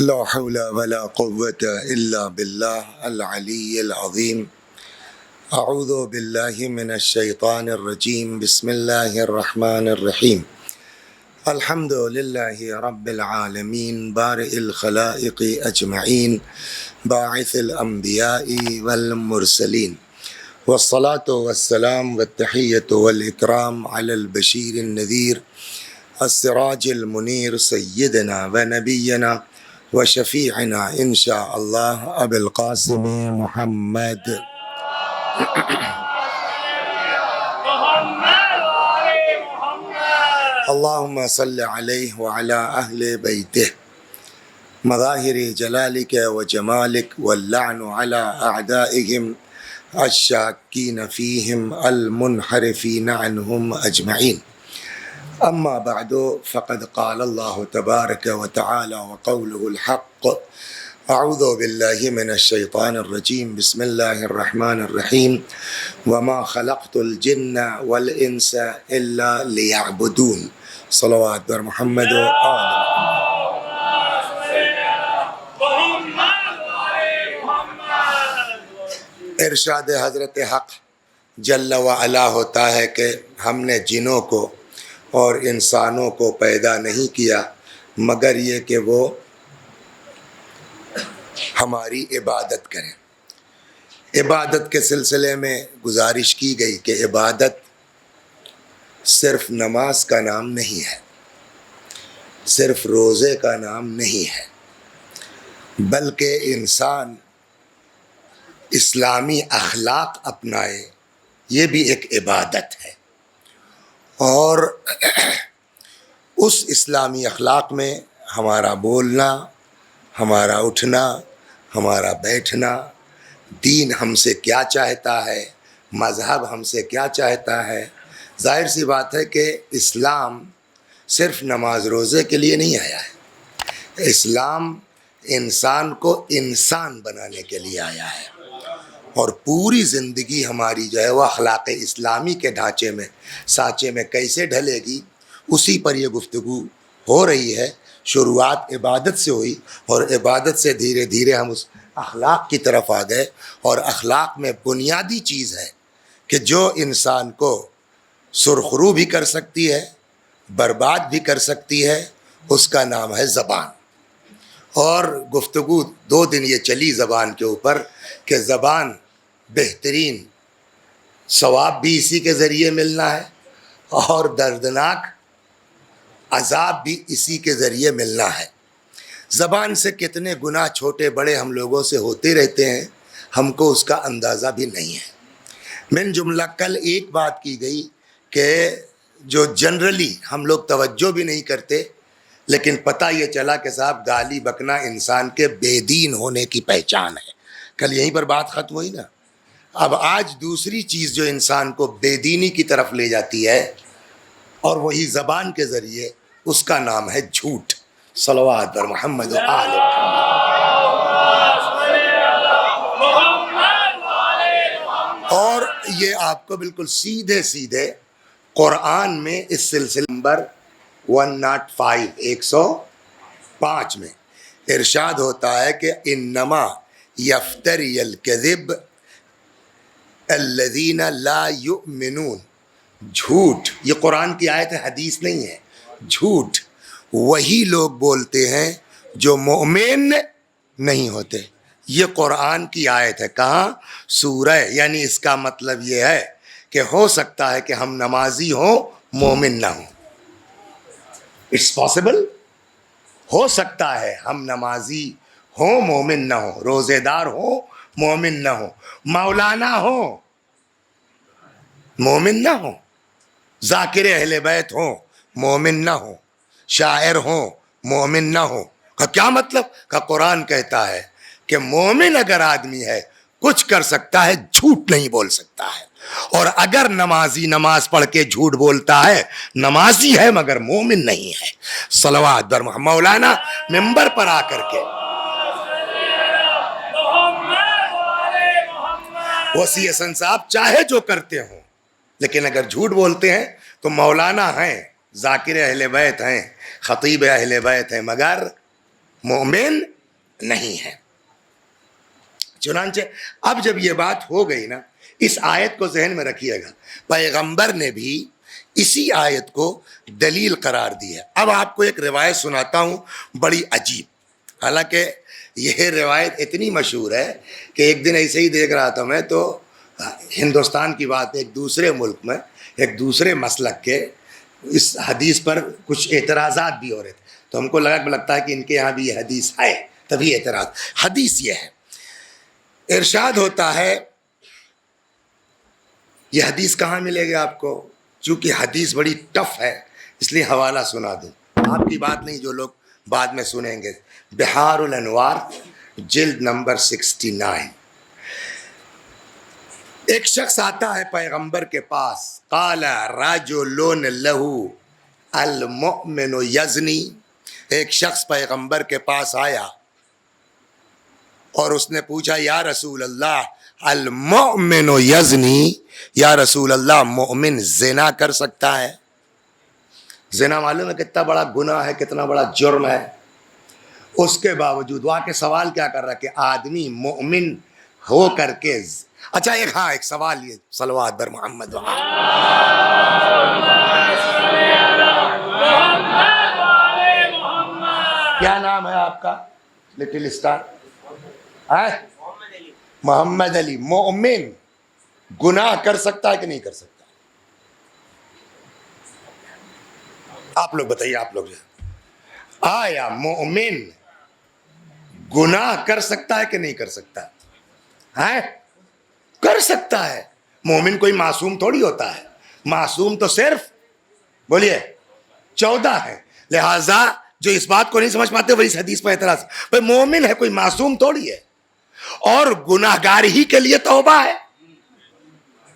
لا حول ولا قوة إلا بالله العلي العظيم. أعوذ بالله من الشيطان الرجيم. بسم الله الرحمن الرحيم. الحمد لله رب العالمين بارئ الخلائق أجمعين باعث الأنبياء والمرسلين، والصلاة والسلام والتحية والإكرام على البشير النذير السراج المنير سيدنا ونبينا وشفيعنا إن شاء الله أبي القاسم محمد. اللهم صل عليه وعلى أهل بيته مظاهر جلالك وجمالك، واللعن على أعدائهم الشاكين فيهم المنحرفين عنهم أجمعين. أما بعد، فقد قال الله تبارك وتعالى وقوله الحق: أعوذ بالله من الشيطان الرجيم. بسم الله الرحمن الرحيم. وما خلقت الجن والإنس إلا ليعبدون. صلوات بر محمد و آل ارشاد حضرت حق جل و علا ہوتا ہے کہ ہم نے جنوں کو اور انسانوں کو پیدا نہیں کیا مگر یہ کہ وہ ہماری عبادت کریں۔ عبادت کے سلسلے میں گزارش کی گئی کہ عبادت صرف نماز کا نام نہیں ہے، صرف روزے کا نام نہیں ہے، بلکہ انسان اسلامی اخلاق اپنائے، یہ بھی ایک عبادت ہے۔ اور اس اسلامی اخلاق میں ہمارا بولنا، ہمارا اٹھنا، ہمارا بیٹھنا، دین ہم سے کیا چاہتا ہے، مذہب ہم سے کیا چاہتا ہے۔ ظاہر سی بات ہے کہ اسلام صرف نماز روزے کے لیے نہیں آیا ہے، اسلام انسان کو انسان بنانے کے لیے آیا ہے، اور پوری زندگی ہماری جو ہے وہ اخلاق اسلامی کے ڈھانچے میں، سانچے میں کیسے ڈھلے گی، اسی پر یہ گفتگو ہو رہی ہے۔ شروعات عبادت سے ہوئی، اور عبادت سے دھیرے دھیرے ہم اس اخلاق کی طرف آ گئے، اور اخلاق میں بنیادی چیز ہے کہ جو انسان کو سرخرو بھی کر سکتی ہے، برباد بھی کر سکتی ہے، اس کا نام ہے زبان۔ اور گفتگو 2 دن یہ چلی زبان کے اوپر کہ زبان بہترین ثواب بھی اسی کے ذریعے ملنا ہے، اور دردناک عذاب بھی اسی کے ذریعے ملنا ہے۔ زبان سے کتنے گناہ چھوٹے بڑے ہم لوگوں سے ہوتے رہتے ہیں، ہم کو اس کا اندازہ بھی نہیں ہے۔ من جملہ کل ایک بات کی گئی کہ جو جنرلی ہم لوگ توجہ بھی نہیں کرتے، لیکن پتہ یہ چلا کہ صاحب گالی بکنا انسان کے بے دین ہونے کی پہچان ہے۔ کل یہیں پر بات ختم ہوئی نا۔ اب آج دوسری چیز جو انسان کو بے دینی کی طرف لے جاتی ہے، اور وہی زبان کے ذریعے، اس کا نام ہے جھوٹ۔ صلوات بر محمد و آل محمد۔ اور یہ آپ کو بالکل سیدھے سیدھے قرآن میں اس سلسلے نمبر 105 105 میں ارشاد ہوتا ہے کہ انما یفتری الکذب الذین لا یؤمنون۔ جھوٹ، یہ قرآن کی آیت ہے، حدیث نہیں ہے۔ جھوٹ وہی لوگ بولتے ہیں جو مومن نہیں ہوتے۔ یہ قرآن کی آیت ہے، کہاں؟ سورہ، یعنی اس کا مطلب یہ ہے کہ ہو سکتا ہے کہ ہم نمازی ہوں مومن نہ ہوں۔ اٹس پاسبل، ہو سکتا ہے ہم نمازی ہوں مومن نہ ہوں، روزے دار ہوں مومن نہ ہوں، مولانا ہوں مومن نہ ہوں، ذاکر اہل بیت ہوں مومن نہ ہوں، شاعر ہوں مومن نہ ہوں۔ کا کیا مطلب؟ کا قرآن کہتا ہے کہ مومن اگر آدمی ہے کچھ کر سکتا ہے، جھوٹ نہیں بول سکتا ہے۔ اور اگر نمازی نماز پڑھ کے جھوٹ بولتا ہے، نمازی ہے مگر مومن نہیں ہے۔ صلوات بر محمد۔ مولانا ممبر پر آ کر کے وسیع حسن صاحب چاہے جو کرتے ہوں، لیکن اگر جھوٹ بولتے ہیں تو مولانا ہیں، ذاکر اہل بیت ہیں، خطیب اہل بیت ہیں، مگر مومن نہیں ہے۔ چنانچہ اب جب یہ بات ہو گئی نا، اس آیت کو ذہن میں رکھیے گا، پیغمبر نے بھی اسی آیت کو دلیل قرار دی ہے۔ اب آپ کو ایک روایت سناتا ہوں بڑی عجیب، حالانکہ یہ روایت اتنی مشہور ہے کہ ایک دن ایسے ہی دیکھ رہا تھا میں، تو ہندوستان کی بات، ایک دوسرے ملک میں ایک دوسرے مسلک کے اس حدیث پر کچھ اعتراضات بھی ہو رہے تھے، تو ہم کو لگتا ہے کہ ان کے یہاں بھی یہ حدیث ہے، تبھی اعتراض۔ حدیث یہ ہے، ارشاد ہوتا ہے، یہ حدیث کہاں ملے گی آپ کو؟ چونکہ حدیث بڑی ٹف ہے اس لیے حوالہ سنا دوں، آپ کی بات نہیں، جو لوگ بعد میں سنیں گے۔ بحار الانوار جلد نمبر 69۔ ایک شخص آتا ہے پیغمبر کے پاس، قال رجل لہ المؤمن یزنی، ایک شخص پیغمبر کے پاس آیا اور اس نے پوچھا، یا رسول اللہ المؤمن یزنی، یا رسول اللہ مومن زنا کر سکتا ہے؟ زنا معلوم ہے کتنا بڑا گناہ ہے، کتنا بڑا جرم ہے، اس کے باوجود وہ کے سوال کیا کر رہا ہے کہ آدمی مومن ہو کر کے اچھا ایک سوال یہ، صلوات بر محمد کیا نام ہے آپ کا لٹل اسٹار؟ محمد علی۔ مومن گناہ کر سکتا ہے کہ نہیں کر سکتا؟ آپ لوگ بتائیے، آپ لوگ آیا مومن گناہ کر سکتا ہے کہ نہیں کر سکتا؟ ہے کر سکتا ہے۔ مومن کوئی معصوم تھوڑی ہوتا ہے، معصوم تو صرف بولیے 14 ہے، لہذا جو اس بات کو نہیں سمجھ پاتے وہ اس حدیث پر اعتراض، بھائی مومن ہے، کوئی معصوم تھوڑی ہے، اور گناہگار ہی کے لیے توبہ ہے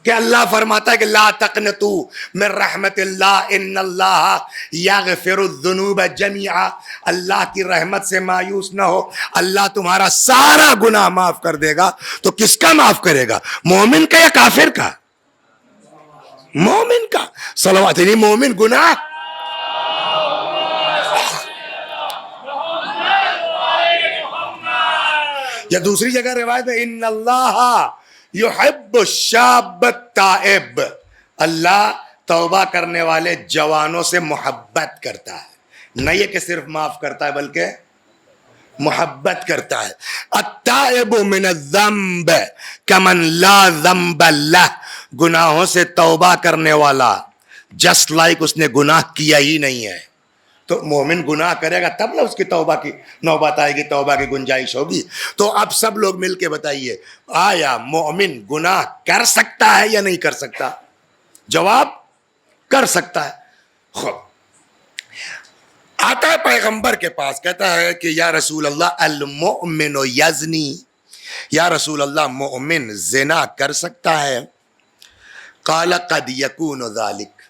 کہ اللہ فرماتا ہے کہ لا تقنطوا من رحمت اللہ ان اللہ یغفر الذنوب جميعا، اللہ کی رحمت سے مایوس نہ ہو، اللہ تمہارا سارا گناہ معاف کر دے گا۔ تو کس کا معاف کرے گا، مومن کا یا کافر کا؟ مومن کا۔ صلوات، نہیں مومن گناہ یا دوسری جگہ روایت میں ان اللہ یحب الشاب التائب، اللہ توبہ کرنے والے جوانوں سے محبت کرتا ہے، نہ یہ کہ صرف معاف کرتا ہے بلکہ محبت کرتا ہے۔ التائب من الذنب کمن لا ذنب لہ، گناہوں سے توبہ کرنے والا جسٹ لائک اس نے گناہ کیا ہی نہیں ہے۔ تو مومن گناہ کرے گا تب نہ اس کی توبہ کی نوبت آئے گی، توبہ کی گنجائش ہوگی۔ تو اب سب لوگ مل کے بتائیے، آیا مومن گناہ کر سکتا ہے یا نہیں کر سکتا؟ جواب کر سکتا ہے۔ خوب، آتا ہے پیغمبر کے پاس، کہتا ہے کہ یا رسول اللہ المؤمن یزنی، یا رسول اللہ مومن زنا کر سکتا ہے؟ قال قد یکون ذالک،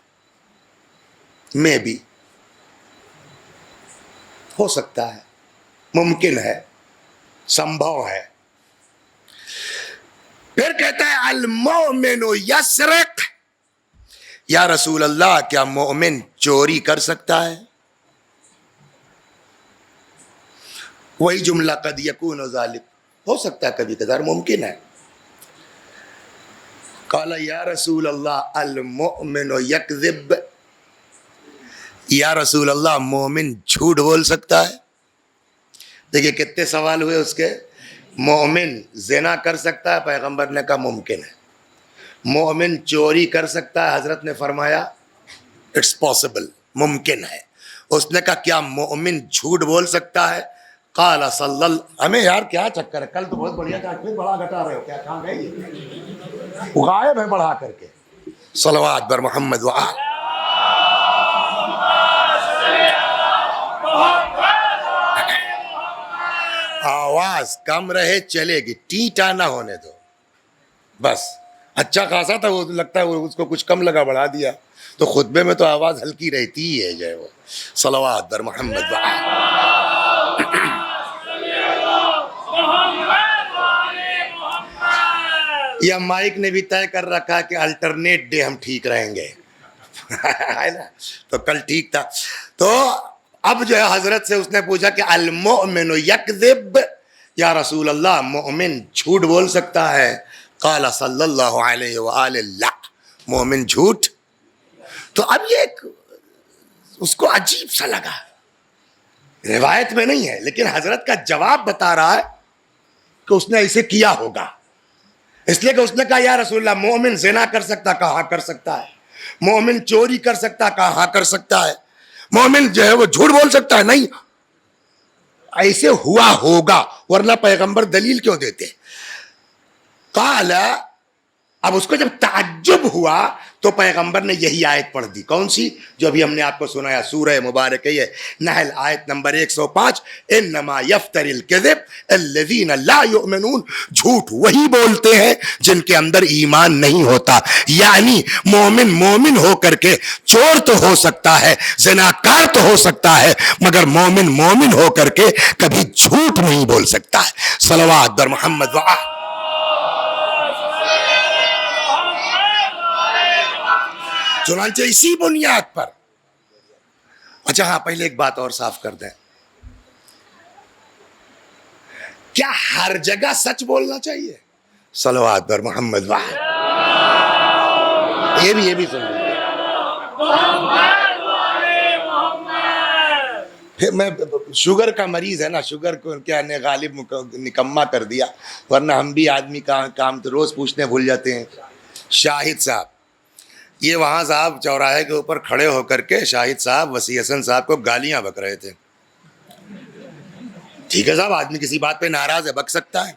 میں بھی ہو سکتا ہے، ممکن ہے، سمبھو ہے۔ پھر کہتا ہے المؤمن یسرق، یا رسول اللہ کیا مومن چوری کر سکتا ہے؟ وہی جملہ قد یکون ذالک، ہو سکتا ہے، کبھی کبھار ممکن ہے۔ قال یا رسول اللہ المؤمن یکذب، یا رسول اللہ مومن جھوٹ بول سکتا ہے؟ دیکھیے کتنے سوال ہوئے اس کے۔ مومن زنا کر سکتا ہے، پیغمبر نے کہا ممکن ہے۔ مومن چوری کر سکتا ہے، حضرت نے فرمایا اٹس پاسبل، ممکن ہے۔ اس نے کہا کیا مومن جھوٹ بول سکتا ہے؟ قال صلی اللہ، ہمیں یار کیا چکر ہے، کل تو بہت بڑھیا تھا، پھر بڑھا گھٹا رہے ہو، کیا کھا گئے یہ غائب ہے بڑھا کر کے۔ صلوات بر محمد وآل۔ آواز کم رہے چلے گی، ٹیٹا نہ ہونے دو بس۔ اچھا خاصا تھا وہ، لگتا ہے وہ اس کو کچھ کم لگا، بڑھا دیا، تو خطبے میں تو آواز ہلکی رہتی ہی ہے جو ہے وہ۔ صلوات بر محمد یا مائک نے بھی طے کر رکھا کہ الٹرنیٹ ڈے ہم ٹھیک رہیں گے ہے نا، تو کل ٹھیک تھا۔ تو اب جو ہے حضرت سے اس نے پوچھا کہ المؤمن یکذب، یا رسول اللہ مومن جھوٹ بول سکتا ہے؟ قال صلی اللہ علیہ وآلہ لا، مومن جھوٹ. تو اب یہ اس کو عجیب سا لگا، روایت میں نہیں ہے لیکن حضرت کا جواب بتا رہا ہے کہ اس نے ایسے کیا ہوگا. اس لیے کہ اس نے کہا یا رسول اللہ مومن زنا کر سکتا؟ کہا ہاں کر سکتا ہے. مومن چوری کر سکتا؟ کہا ہاں کر سکتا ہے. مومن جو ہے وہ جھوٹ بول سکتا ہے؟ نہیں، ایسے ہوا ہوگا، ورنہ پیغمبر دلیل کیوں دیتے؟ قال، اب اس کو جب تعجب ہوا تو پیغمبر نے یہی آیت پڑھ دی. کون سی؟ جو ابھی ہم نے آپ کو سنایا، سورہ مبارک ہے نحل آیت نمبر 105. انما یفتری الکذب الذین لا یؤمنون، جھوٹ وہی بولتے ہیں جن کے اندر ایمان نہیں ہوتا. یعنی مومن ہو کر کے چور تو ہو سکتا ہے، زناکار تو ہو سکتا ہے، مگر مومن ہو کر کے کبھی جھوٹ نہیں بول سکتا ہے. صلوات بر محمد وآلہ. چنانچہ اسی بنیاد پر. اچھا ہاں، پہلے ایک بات اور صاف کر دیں، کیا ہر جگہ سچ بولنا چاہیے؟ صلوات پر محمد واحد. یہ بھی سن لیجیے. میں شوگر کا مریض ہے نا، شوگر کو کیا نے غالب نکما کر دیا، ورنہ ہم بھی آدمی کا کام تو روز پوچھنے بھول جاتے ہیں. شاہد صاحب، یہ وہاں صاحب چوراہے کے اوپر کھڑے ہو کر کے شاہد صاحب وسیع حسن صاحب کو گالیاں بک رہے تھے. ٹھیک ہے صاحب، آدمی کسی بات پہ ناراض ہے، بک سکتا ہے.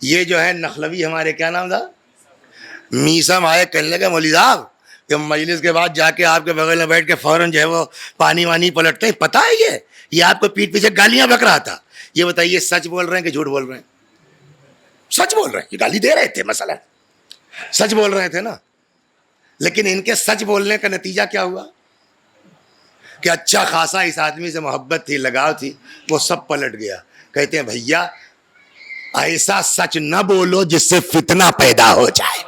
یہ جو ہے نخلوی ہمارے، کیا نام تھا، میسم آئے، کہنے لگے مولوی صاحب کہ مجلس کے بعد جا کے آپ کے بغل میں بیٹھ کے فوراً جو ہے وہ پانی وانی پلٹتے ہیں، پتہ ہے یہ آپ کو پیٹ پیچھے گالیاں بک رہا تھا. یہ بتائیے سچ بول رہے ہیں کہ جھوٹ بول رہے ہیں؟ سچ بول رہے ہیں، یہ گالی دے رہے تھے، مثلا سچ بول رہے تھے نا. لیکن ان کے سچ بولنے کا نتیجہ کیا ہوا کہ اچھا خاصا اس آدمی سے محبت تھی، لگاؤ تھی، وہ سب پلٹ گیا. کہتے ہیں بھیا ایسا سچ نہ بولو جس سے فتنہ پیدا ہو جائے.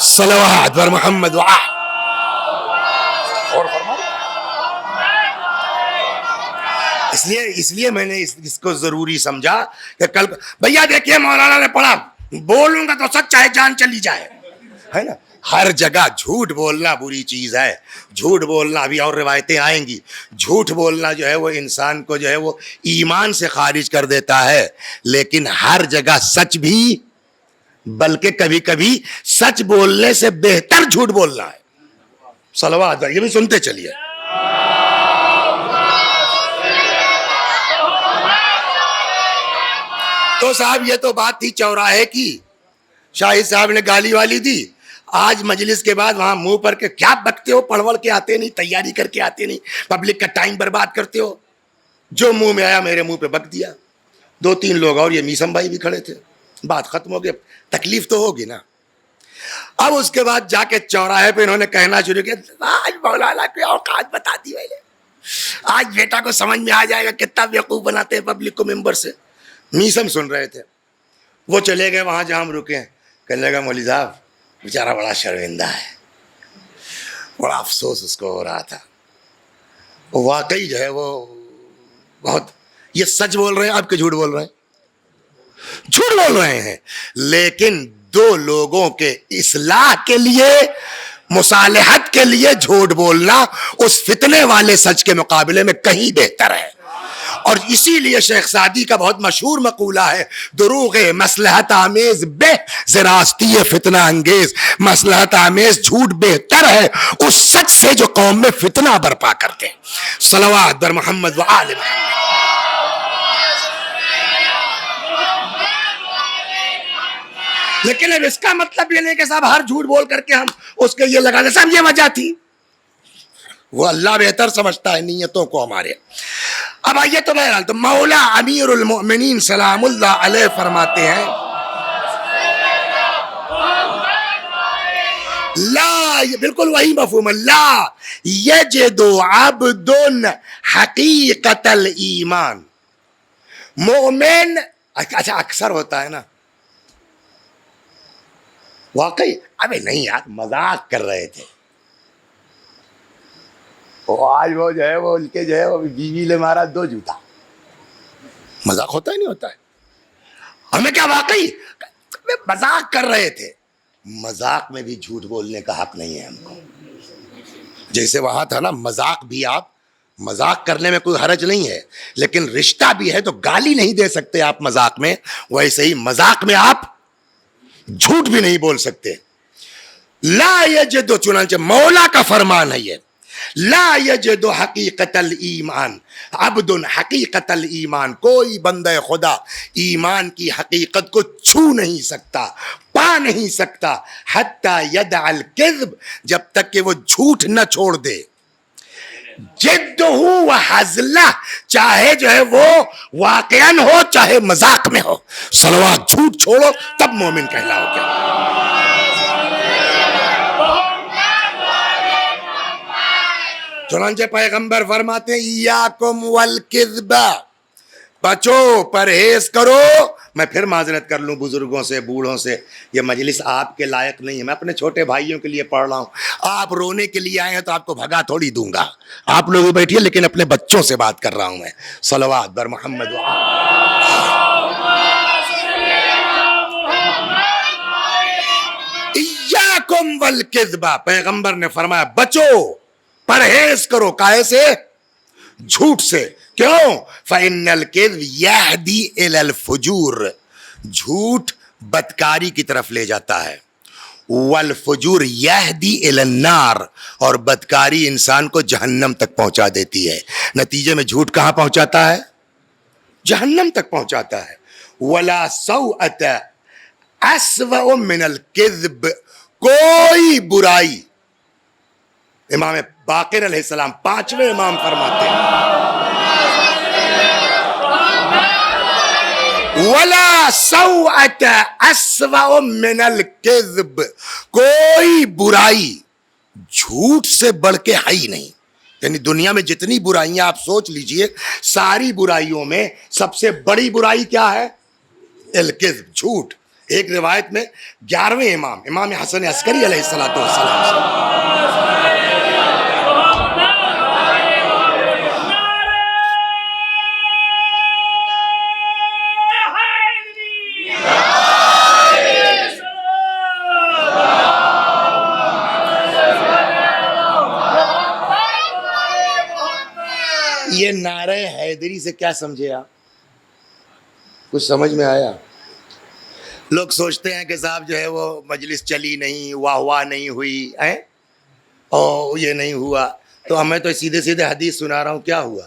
صلوات بر محمد وآلہ. اس لیے میں نے اس کو ضروری سمجھا کہ کل بھیا دیکھیے مولانا نے پڑھا، بولوں گا تو سچ چاہے جان چلی جائے، ہے نا. ہر جگہ جھوٹ بولنا بری چیز ہے. جھوٹ بولنا، ابھی اور روایتیں آئیں گی، جھوٹ بولنا جو ہے وہ انسان کو جو ہے وہ ایمان سے خارج کر دیتا ہے. لیکن ہر جگہ سچ بھی، بلکہ کبھی کبھی سچ بولنے سے بہتر جھوٹ بولنا ہے. صلوات، یہ بھی سنتے چلیے. تو صاحب یہ تو بات تھی چوراہے کی، شاہد صاحب نے گالی والی دی. آج مجلس کے بعد وہاں منہ پر کے کیا بکتے ہو، پڑوڑ کے آتے نہیں، تیاری کر کے آتے نہیں، پبلک کا ٹائم برباد کرتے ہو. جو منہ میں آیا میرے منہ پہ بک دیا. 2-3 لوگ اور یہ میسم بھائی بھی کھڑے تھے. بات ختم ہو گئی، تکلیف تو ہوگی نا. اب اس کے بعد جا کے چوراہے پہ انہوں نے کہنا شروع کیا، آج مولانا کی اوقات بتا دی میں نے، آج بیٹا کو سمجھ میں آ جائے گا کتنا بیوقوف بناتے ہیں پبلک کو ممبر سے. میسم سن رہے تھے. وہ چلے گئے وہاں جہاں ہم رکے ہیں. کہنے لگا مولوی صاحب بیچارہ بڑا شرمندہ ہے، بڑا افسوس اس کو ہو رہا تھا. واقعی جو ہے وہ بہت، یہ سچ بول رہے ہیں آپ کے جھوٹ بول رہے ہیں؟ جھوٹ بول رہے ہیں. لیکن 2 لوگوں کے اصلاح کے لیے، مصالحت کے لیے جھوٹ بولنا اس فتنے والے سچ کے مقابلے میں کہیں بہتر ہے. اور اسی لیے شیخ سعدی کا بہت مشہور مقولہ ہے، دروغ مصلحت آمیز بے زراستی فتنہ انگیز. مصلحت آمیز جھوٹ بہتر ہے اس سچ سے جو قوم میں فتنہ برپا کرتے. صلوات بر محمد وآل محمد. لیکن اب اس کا مطلب یہ نہیں کہ صاحب ہر جھوٹ بول کر کے ہم اس کے یہ لگا دیں صاحب یہ وجہ تھی. وہ اللہ بہتر سمجھتا ہے نیتوں کو ہمارے. اب آئیے تو بہرحال تو مولا امیر المؤمنین سلام اللہ علیہ فرماتے ہیں لا، بالکل وہی مفہوم، لا یجد عبد حقیقت الایمان. مومن، اچھا اکثر ہوتا ہے نا، واقعی ابھی نہیں یار مذاق کر رہے تھے. آج وہ جو ہے وہ ان کے جو ہے وہ بیوی نے مارا 2 جوتا. مذاق ہوتا ہی نہیں ہوتا ہے. ہمیں کیا واقعی مذاق کر رہے تھے؟ مذاق میں بھی جھوٹ بولنے کا حق نہیں ہے ہم کو. جیسے وہاں تھا نا مذاق بھی، آپ مذاق کرنے میں کوئی حرج نہیں ہے، لیکن رشتہ بھی ہے تو گالی نہیں دے سکتے آپ مذاق میں. ویسے ہی مذاق میں آپ جھوٹ بھی نہیں بول سکتے. لا یجد، چنانچہ مولا کا فرمان ہے یہ، لا یجد حقیقت الایمان عبد حقیقت الایمان، کوئی بندہ خدا ایمان کی حقیقت کو چھو نہیں سکتا، پا نہیں سکتا، حتی یدع الکذب، جب تک کہ وہ جھوٹ نہ چھوڑ دے. جدہ و حزلہ، چاہے جو ہے وہ واقعاً ہو چاہے مذاق میں ہو. صلوات، جھوٹ چھوڑو تب مومن کہلاؤ گے. چنانچہ پیغمبر فرماتے ہیں ایاکم والکذب، بچو، پرہیز کرو. میں پھر معذرت کر لوں بزرگوں سے، بوڑھوں سے، یہ مجلس آپ کے لائق نہیں ہے. میں اپنے چھوٹے بھائیوں کے لیے پڑھ رہا ہوں. آپ رونے کے لیے آئے ہیں تو آپ کو بھگا تھوڑی دوں گا. آپ لوگ بیٹھیے، لیکن اپنے بچوں سے بات کر رہا ہوں میں. صلوات بر محمد. ایاکم والکذب، پیغمبر نے فرمایا بچو، پرہیز کرو. کائے سے؟ جھوٹ سے. کیوں؟ فَإِنَّ الْكِذْبَ يَهْدِي إِلَى الْفُجُورِ، جھوٹ بدکاری کی طرف لے جاتا ہے. والفجور یہدی الی النار، اور بدکاری انسان کو جہنم تک پہنچا دیتی ہے. نتیجے میں جھوٹ کہاں پہنچاتا ہے؟ جہنم تک پہنچاتا ہے. ولا سوءۃ اسوأ من الکذب، کوئی برائی، امام باقر علیہ السلام 5ویں امام فرماتے ہیں ولا سوءۃ اسوأ من الکذب، کوئی برائی جھوٹ سے بڑھ کے ہے ہی نہیں. یعنی دنیا میں جتنی برائیاں آپ سوچ لیجئے، ساری برائیوں میں سب سے بڑی برائی کیا ہے؟ الکذب، جھوٹ. ایک روایت میں 11ویں امام حسن عسکری علیہ السلام سے یہ نعرہ حیدری سے کیا سمجھے آپ؟ کچھ سمجھ میں آیا؟ لوگ سوچتے ہیں کہ صاحب جو ہے وہ مجلس چلی نہیں، واہ واہ نہیں ہوئی، اور یہ نہیں ہوا، تو میں تو سیدھے سیدھے حدیث سنا رہا ہوں. کیا ہوا؟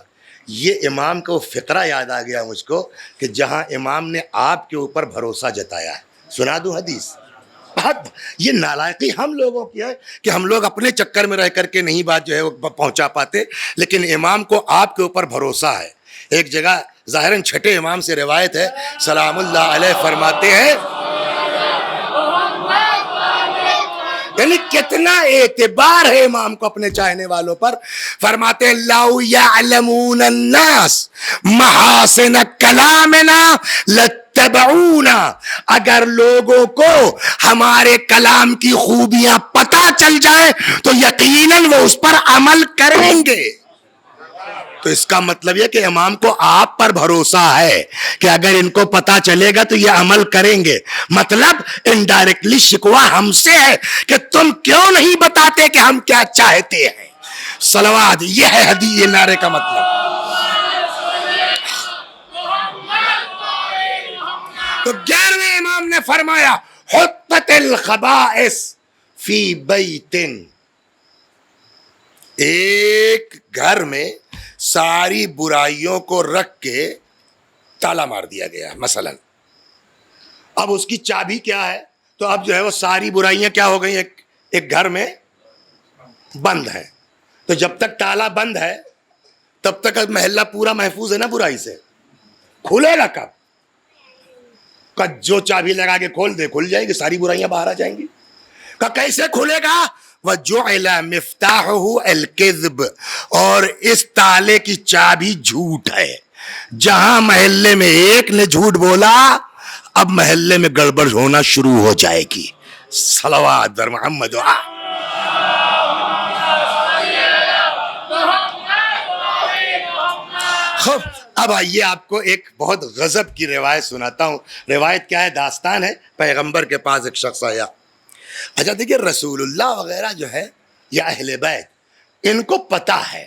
یہ امام کا وہ فقرہ یاد آ گیا مجھ کو کہ جہاں امام نے آپ کے اوپر بھروسہ جتایا ہے. سنا دوں حدیث؟ یہ نالائقی ہم لوگوں کی ہے کہ ہم لوگ اپنے چکر میں رہ کر کے نہیں بات جو ہے وہ پہنچا پاتے، لیکن امام کو آپ کے اوپر بھروسہ ہے. ایک جگہ ظاہراً 6 امام سے روایت ہے، سلام اللہ علیہ فرماتے ہیں، یعنی کتنا اعتبار ہے امام کو اپنے چاہنے والوں پر. فرماتے ہیں لو یعلمون الناس محاسن کلامنا لاتبعونا، اگر لوگوں کو ہمارے کلام کی خوبیاں پتہ چل جائیں تو یقیناً وہ اس پر عمل کریں گے. تو اس کا مطلب یہ کہ امام کو آپ پر بھروسہ ہے کہ اگر ان کو پتا چلے گا تو یہ عمل کریں گے. مطلب انڈائریکٹلی شکوہ ہم سے ہے کہ تم کیوں نہیں بتاتے کہ ہم کیا چاہتے ہیں. صلوات، یہ ہے حدیث نعرے کا مطلب. تو 11ویں امام نے فرمایا حطت الخبائث فی بیت، ایک گھر میں ساری برائیوں کو رکھ کے تالا مار دیا گیا. مثلا اب اس کی چابی کیا ہے؟ تو اب جو ہے وہ ساری برائیاں کیا ہو گئی؟ ایک گھر میں بند ہے. تو جب تک تالا بند ہے تب تک محلہ پورا محفوظ ہے نا برائی سے. کھلے گا کب؟ جو چابی لگا کے کھول دے کھل جائے گی، ساری برائیاں باہر آ جائیں گی. کیسے کھلے گا؟ وَجُعِلَ مِفْتَاحُهُ الْكِذْبُ، اور اس تالے کی چابی جھوٹ ہے. جہاں محلے میں ایک نے جھوٹ بولا، اب محلے میں گڑبڑ ہونا شروع ہو جائے گی. صلوات بر محمد. خوب اب آئیے آپ کو ایک بہت غضب کی روایت سناتا ہوں. روایت کیا ہے؟ داستان ہے. پیغمبر کے پاس ایک شخص آیا. اچھا دیکھیے، رسول اللہ وغیرہ جو ہے یا اہل بیت، ان کو پتا ہے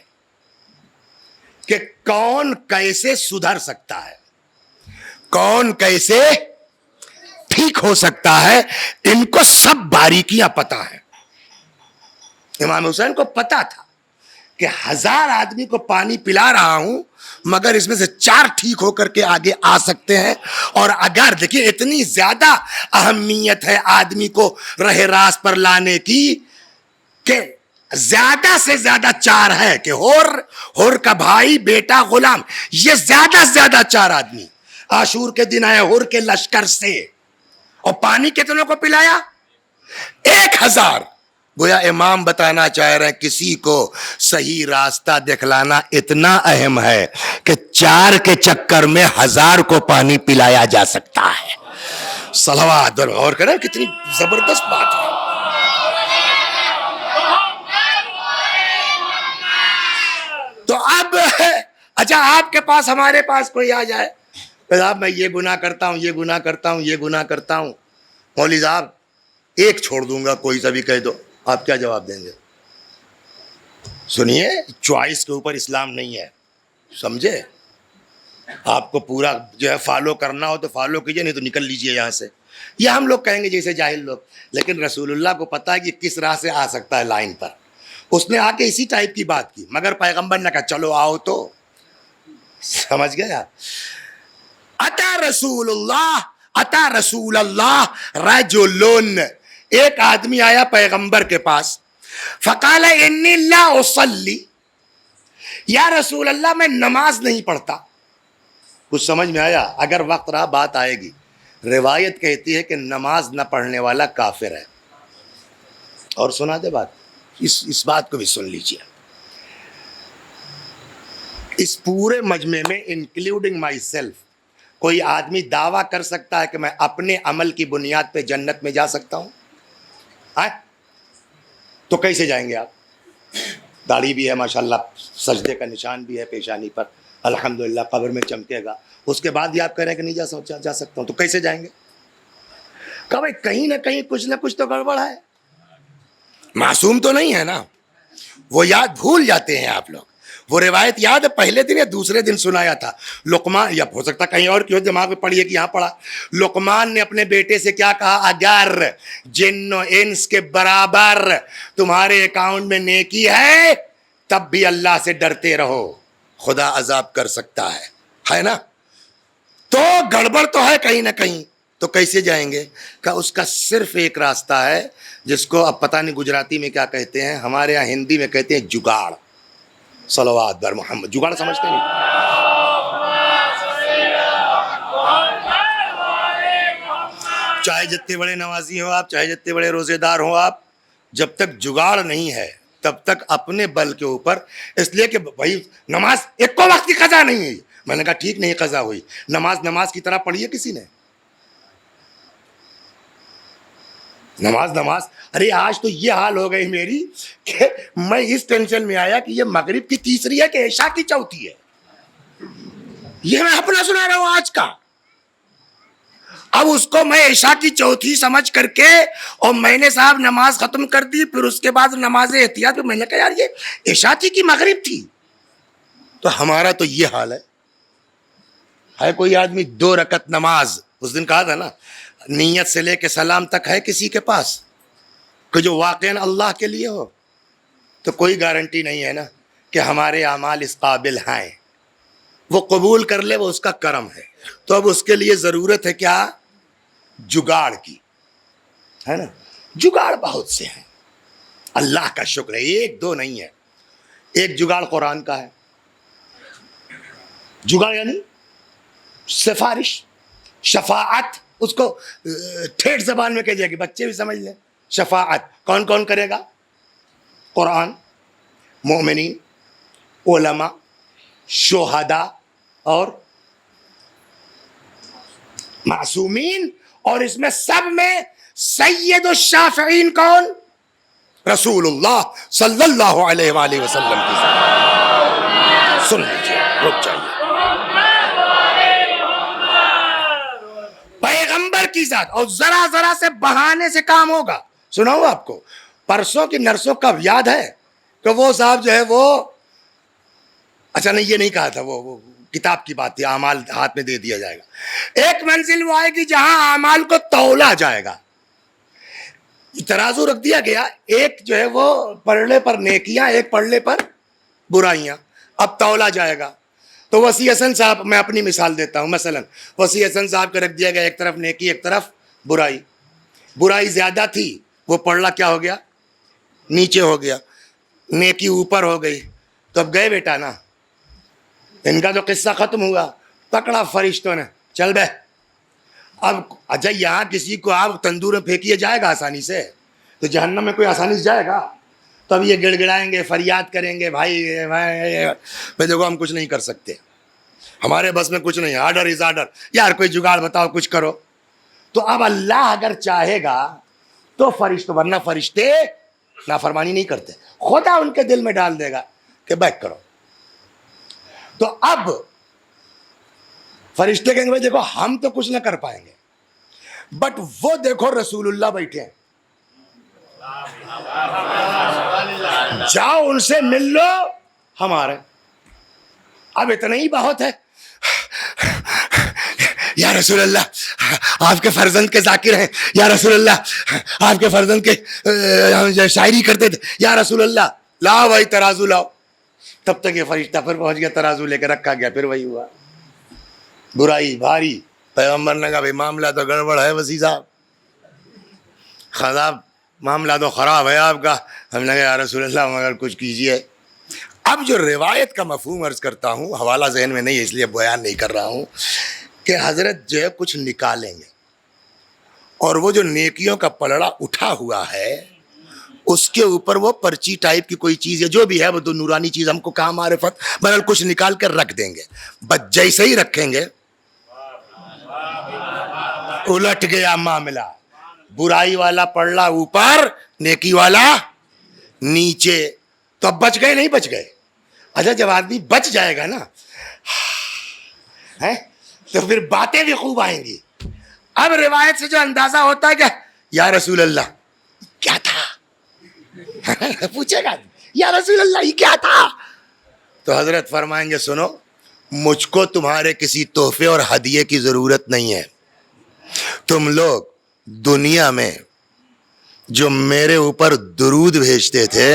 کہ کون کیسے سدھر سکتا ہے، کون کیسے ٹھیک ہو سکتا ہے. ان کو سب باریکیاں پتا ہے. امام حسین کو پتا تھا کہ 1000 آدمی کو پانی پلا رہا ہوں مگر اس میں سے 4 ٹھیک ہو کر کے آگے آ سکتے ہیں. اور اگر دیکھیے اتنی زیادہ اہمیت ہے آدمی کو راہ راست پر لانے کی کہ زیادہ سے زیادہ 4 ہے کہ ہور کا بھائی، بیٹا، غلام، یہ زیادہ سے زیادہ 4 آدمی عاشور کے دن آئے ہور کے لشکر سے. اور پانی کتنوں کو پلایا؟ 1000. گویا امام بتانا چاہ رہے ہیں کسی کو صحیح راستہ دکھلانا اتنا اہم ہے کہ 4 کے چکر میں 1000 کو پانی پلایا جا سکتا ہے. صلوات اور غور کریں کتنی زبردست بات ہے. تو اب اچھا آپ کے پاس، ہمارے پاس کوئی آ جائے، صاحب میں یہ گناہ کرتا ہوں، یہ گناہ کرتا ہوں، یہ گناہ کرتا ہوں، مولوی صاحب ایک چھوڑ دوں گا، کوئی سا بھی کہہ دو، آپ کیا جواب دیں گے؟ سنیے، چوائس کے اوپر اسلام نہیں ہے، سمجھے؟ آپ کو پورا جو ہے فالو کرنا ہو تو فالو کیجئے، نہیں تو نکل لیجئے یہاں سے. یہ ہم لوگ کہیں گے جیسے جاہل لوگ، لیکن رسول اللہ کو پتا ہے کہ کس راہ سے آ سکتا ہے لائن پر. اس نے آ کے اسی ٹائپ کی بات کی، مگر پیغمبر نے کہا چلو آؤ. تو سمجھ گیا؟ اتا رسول اللہ رجل، ایک آدمی آیا پیغمبر کے پاس، فقال انی لا اصلی، یا رسول اللہ میں نماز نہیں پڑھتا. کچھ سمجھ میں آیا؟ اگر وقت رہا بات آئے گی. روایت کہتی ہے کہ نماز نہ پڑھنے والا کافر ہے. اور سنا دے بات، اس بات کو بھی سن لیجیے. اس پورے مجمع میں انکلوڈنگ مائی سیلف کوئی آدمی دعویٰ کر سکتا ہے کہ میں اپنے عمل کی بنیاد پہ جنت میں جا سکتا ہوں؟ تو کیسے جائیں گے آپ؟ داڑھی بھی ہے ماشاءاللہ، سجدے کا نشان بھی ہے پیشانی پر، الحمدللہ قبر میں چمکے گا، اس کے بعد بھی آپ کہہ رہے ہیں کہ نہیں جا سکتا ہوں، تو کیسے جائیں گے؟ کہ بھائی کہیں نہ کچھ تو گڑبڑ ہے. معصوم تو نہیں ہے نا. وہ یاد بھول جاتے ہیں آپ لوگ. وہ روایت یاد ہے پہلے دن یا دوسرے دن سنایا تھا. لقمان، یا ہو سکتا کہیں اور کیوں دماغ میں پڑھیے کہ یہاں پڑھا. لقمان نے اپنے بیٹے سے کیا کہا؟ اگر جن و انس کے برابر تمہارے اکاؤنٹ میں نیکی ہے تب بھی اللہ سے ڈرتے رہو، خدا عذاب کر سکتا ہے نا. تو گڑبڑ تو ہے کہیں نہ کہیں. تو کیسے جائیں گے؟ کہ اس کا صرف ایک راستہ ہے جس کو اب پتہ نہیں گجراتی میں کیا کہتے ہیں، ہمارے ہاں ہندی میں کہتے ہیں جگاڑ. صلوات بر محمد. جگاڑ سمجھتے نہیں؟ چاہے جتنے بڑے نمازی ہو آپ، چاہے جتنے بڑے روزے دار ہو آپ، جب تک جگاڑ نہیں ہے تب تک اپنے بل کے اوپر، اس لیے کہ بھائی نماز ایک کو وقت کی قضا نہیں ہے. میں نے کہا ٹھیک نہیں قضا ہوئی. نماز کی طرح پڑھی ہے کسی نے؟ نماز. ارے آج تو یہ حال ہو گئی میری کہ میں اس ٹینشن میں آیا کہ یہ مغرب کی تیسری ہے کہ عشاء کی چوتھی ہے. یہ میں اپنا سنا رہا ہوں آج کا. اب اس کو میں عشاء کی چوتھی سمجھ کر کے، اور میں نے صاحب نماز ختم کر دی، پھر اس کے بعد نماز احتیاط میں نے کہا یار یہ عشاء تھی کہ مغرب تھی. تو ہمارا تو یہ حال ہے کوئی آدمی 2 رکعت نماز، اس دن کہا تھا نا، نیت سے لے کے سلام تک ہے کسی کے پاس کہ جو واقعاً اللہ کے لیے ہو؟ تو کوئی گارنٹی نہیں ہے نا کہ ہمارے اعمال اس قابل ہیں. وہ قبول کر لے، وہ اس کا کرم ہے. تو اب اس کے لیے ضرورت ہے کیا؟ جگاڑ کی، ہے نا. جگاڑ بہت سے ہیں، اللہ کا شکر ہے 1 2 نہیں ہے. ایک جگاڑ قرآن کا ہے. جگاڑ یعنی سفارش، شفاعت. اس کو ٹھیٹ زبان میں کہہ جائے گی، بچے بھی سمجھ لیں. شفاعت کون کون کرے گا؟ قرآن، مومنین، علماء، شہداء اور معصومین. اور اس میں سب میں سید الشافعین کون؟ رسول اللہ صلی اللہ علیہ وآلہ وسلم کی. سن لیجیے، رک جائیے. ایک ہی ذات, اور ذرا ذرا سے بہانے سے کام ہوگا. سناؤں آپ کو, پرسوں کی نرسوں کا یاد ہے کہ وہ صاحب جو ہے وہ, اچھا نہیں یہ نہیں کہا تھا, وہ کتاب کی بات تھی, اعمال ہاتھ میں دے دیا جائے گا. ایک منزل وہ آئے گی جہاں اعمال کو تولا جائے گا. ترازو رکھ دیا گیا, ایک جو ہے وہ پلڑے پر نیکیاں, ایک پلڑے پر برائیاں, اب تولا جائے گا. تو وسیع حسن صاحب, میں اپنی مثال دیتا ہوں, مثلا وسیع حسن صاحب کو رکھ دیا گیا ایک طرف نیکی ایک طرف برائی. برائی زیادہ تھی, وہ پلڑا کیا ہو گیا, نیچے ہو گیا, نیکی اوپر ہو گئی. تو اب گئے بیٹا نا, ان کا جو قصہ ختم ہوا, پکڑا فرشتوں نے, چل بے. اب اچھا یہاں کسی کو آپ تندور میں پھینکیے جائے گا آسانی سے, تو جہنم میں کوئی آسانی سے جائے گا؟ تو اب یہ گڑ گڑائیں گے, فریاد کریں گے, بھائی دیکھو ہم کچھ نہیں کر سکتے, ہمارے بس میں کچھ نہیں, آرڈر از آرڈر, یار کوئی جگاڑ بتاؤ کچھ کرو. تو اب اللہ اگر چاہے گا تو فرشتوں, ورنہ فرشتے نافرمانی نہیں کرتے, خدا ان کے دل میں ڈال دے گا کہ بیک کرو. تو اب فرشتے کہیں گے بھائی دیکھو ہم تو کچھ نہ کر پائیں گے, بٹ وہ دیکھو رسول اللہ بیٹھے ہیں, جاؤ ان سے مل لو ہمارے. اب اتنا ہی بہت ہے, یا رسول اللہ آپ کے فرزند کے ذاکر ہیں, یا رسول اللہ آپ کے فرزند کے شاعری کرتے تھے, یا رسول اللہ لاؤ بھائی ترازو لاؤ. تب تک یہ فرشتہ پھر پہنچ گیا, ترازو لے کے رکھا گیا, پھر وہی ہوا, برائی بھاری. پیغمبر نے کہا بھائی معاملہ تو گڑبڑ ہے وسیع صاحب, خراب معاملہ تو خراب ہے آپ کا. ہم نے کہا یا رسول اللہ مگر کچھ کیجیے. اب جو روایت کا مفہوم عرض کرتا ہوں, حوالہ ذہن میں نہیں ہے اس لیے بیان نہیں کر رہا ہوں, کہ حضرت جو ہے کچھ نکالیں گے, اور وہ جو نیکیوں کا پلڑا اٹھا ہوا ہے اس کے اوپر وہ پرچی ٹائپ کی کوئی چیز ہے, جو بھی ہے وہ تو نورانی چیز, ہم کو کہاں معرفت, بہرحال کچھ نکال کر رکھ دیں گے. بس جیسے ہی رکھیں گے الٹ گیا معاملہ, برائی والا پلڑا اوپر, نیکی والا نیچے. تو اب بچ گئے نہیں بچ گئے؟ اچھا جب آدمی بچ جائے گا نا تو پھر باتیں بھی خوب آئیں گی. اب روایت سے جو اندازہ ہوتا ہے کہ یا رسول اللہ کیا تھا, پوچھے گا یا رسول اللہ یہ کیا تھا, تو حضرت فرمائیں گے سنو, مجھ کو تمہارے کسی تحفے اور ہدیے کی ضرورت نہیں ہے. تم لوگ دنیا میں جو میرے اوپر درود بھیجتے تھے,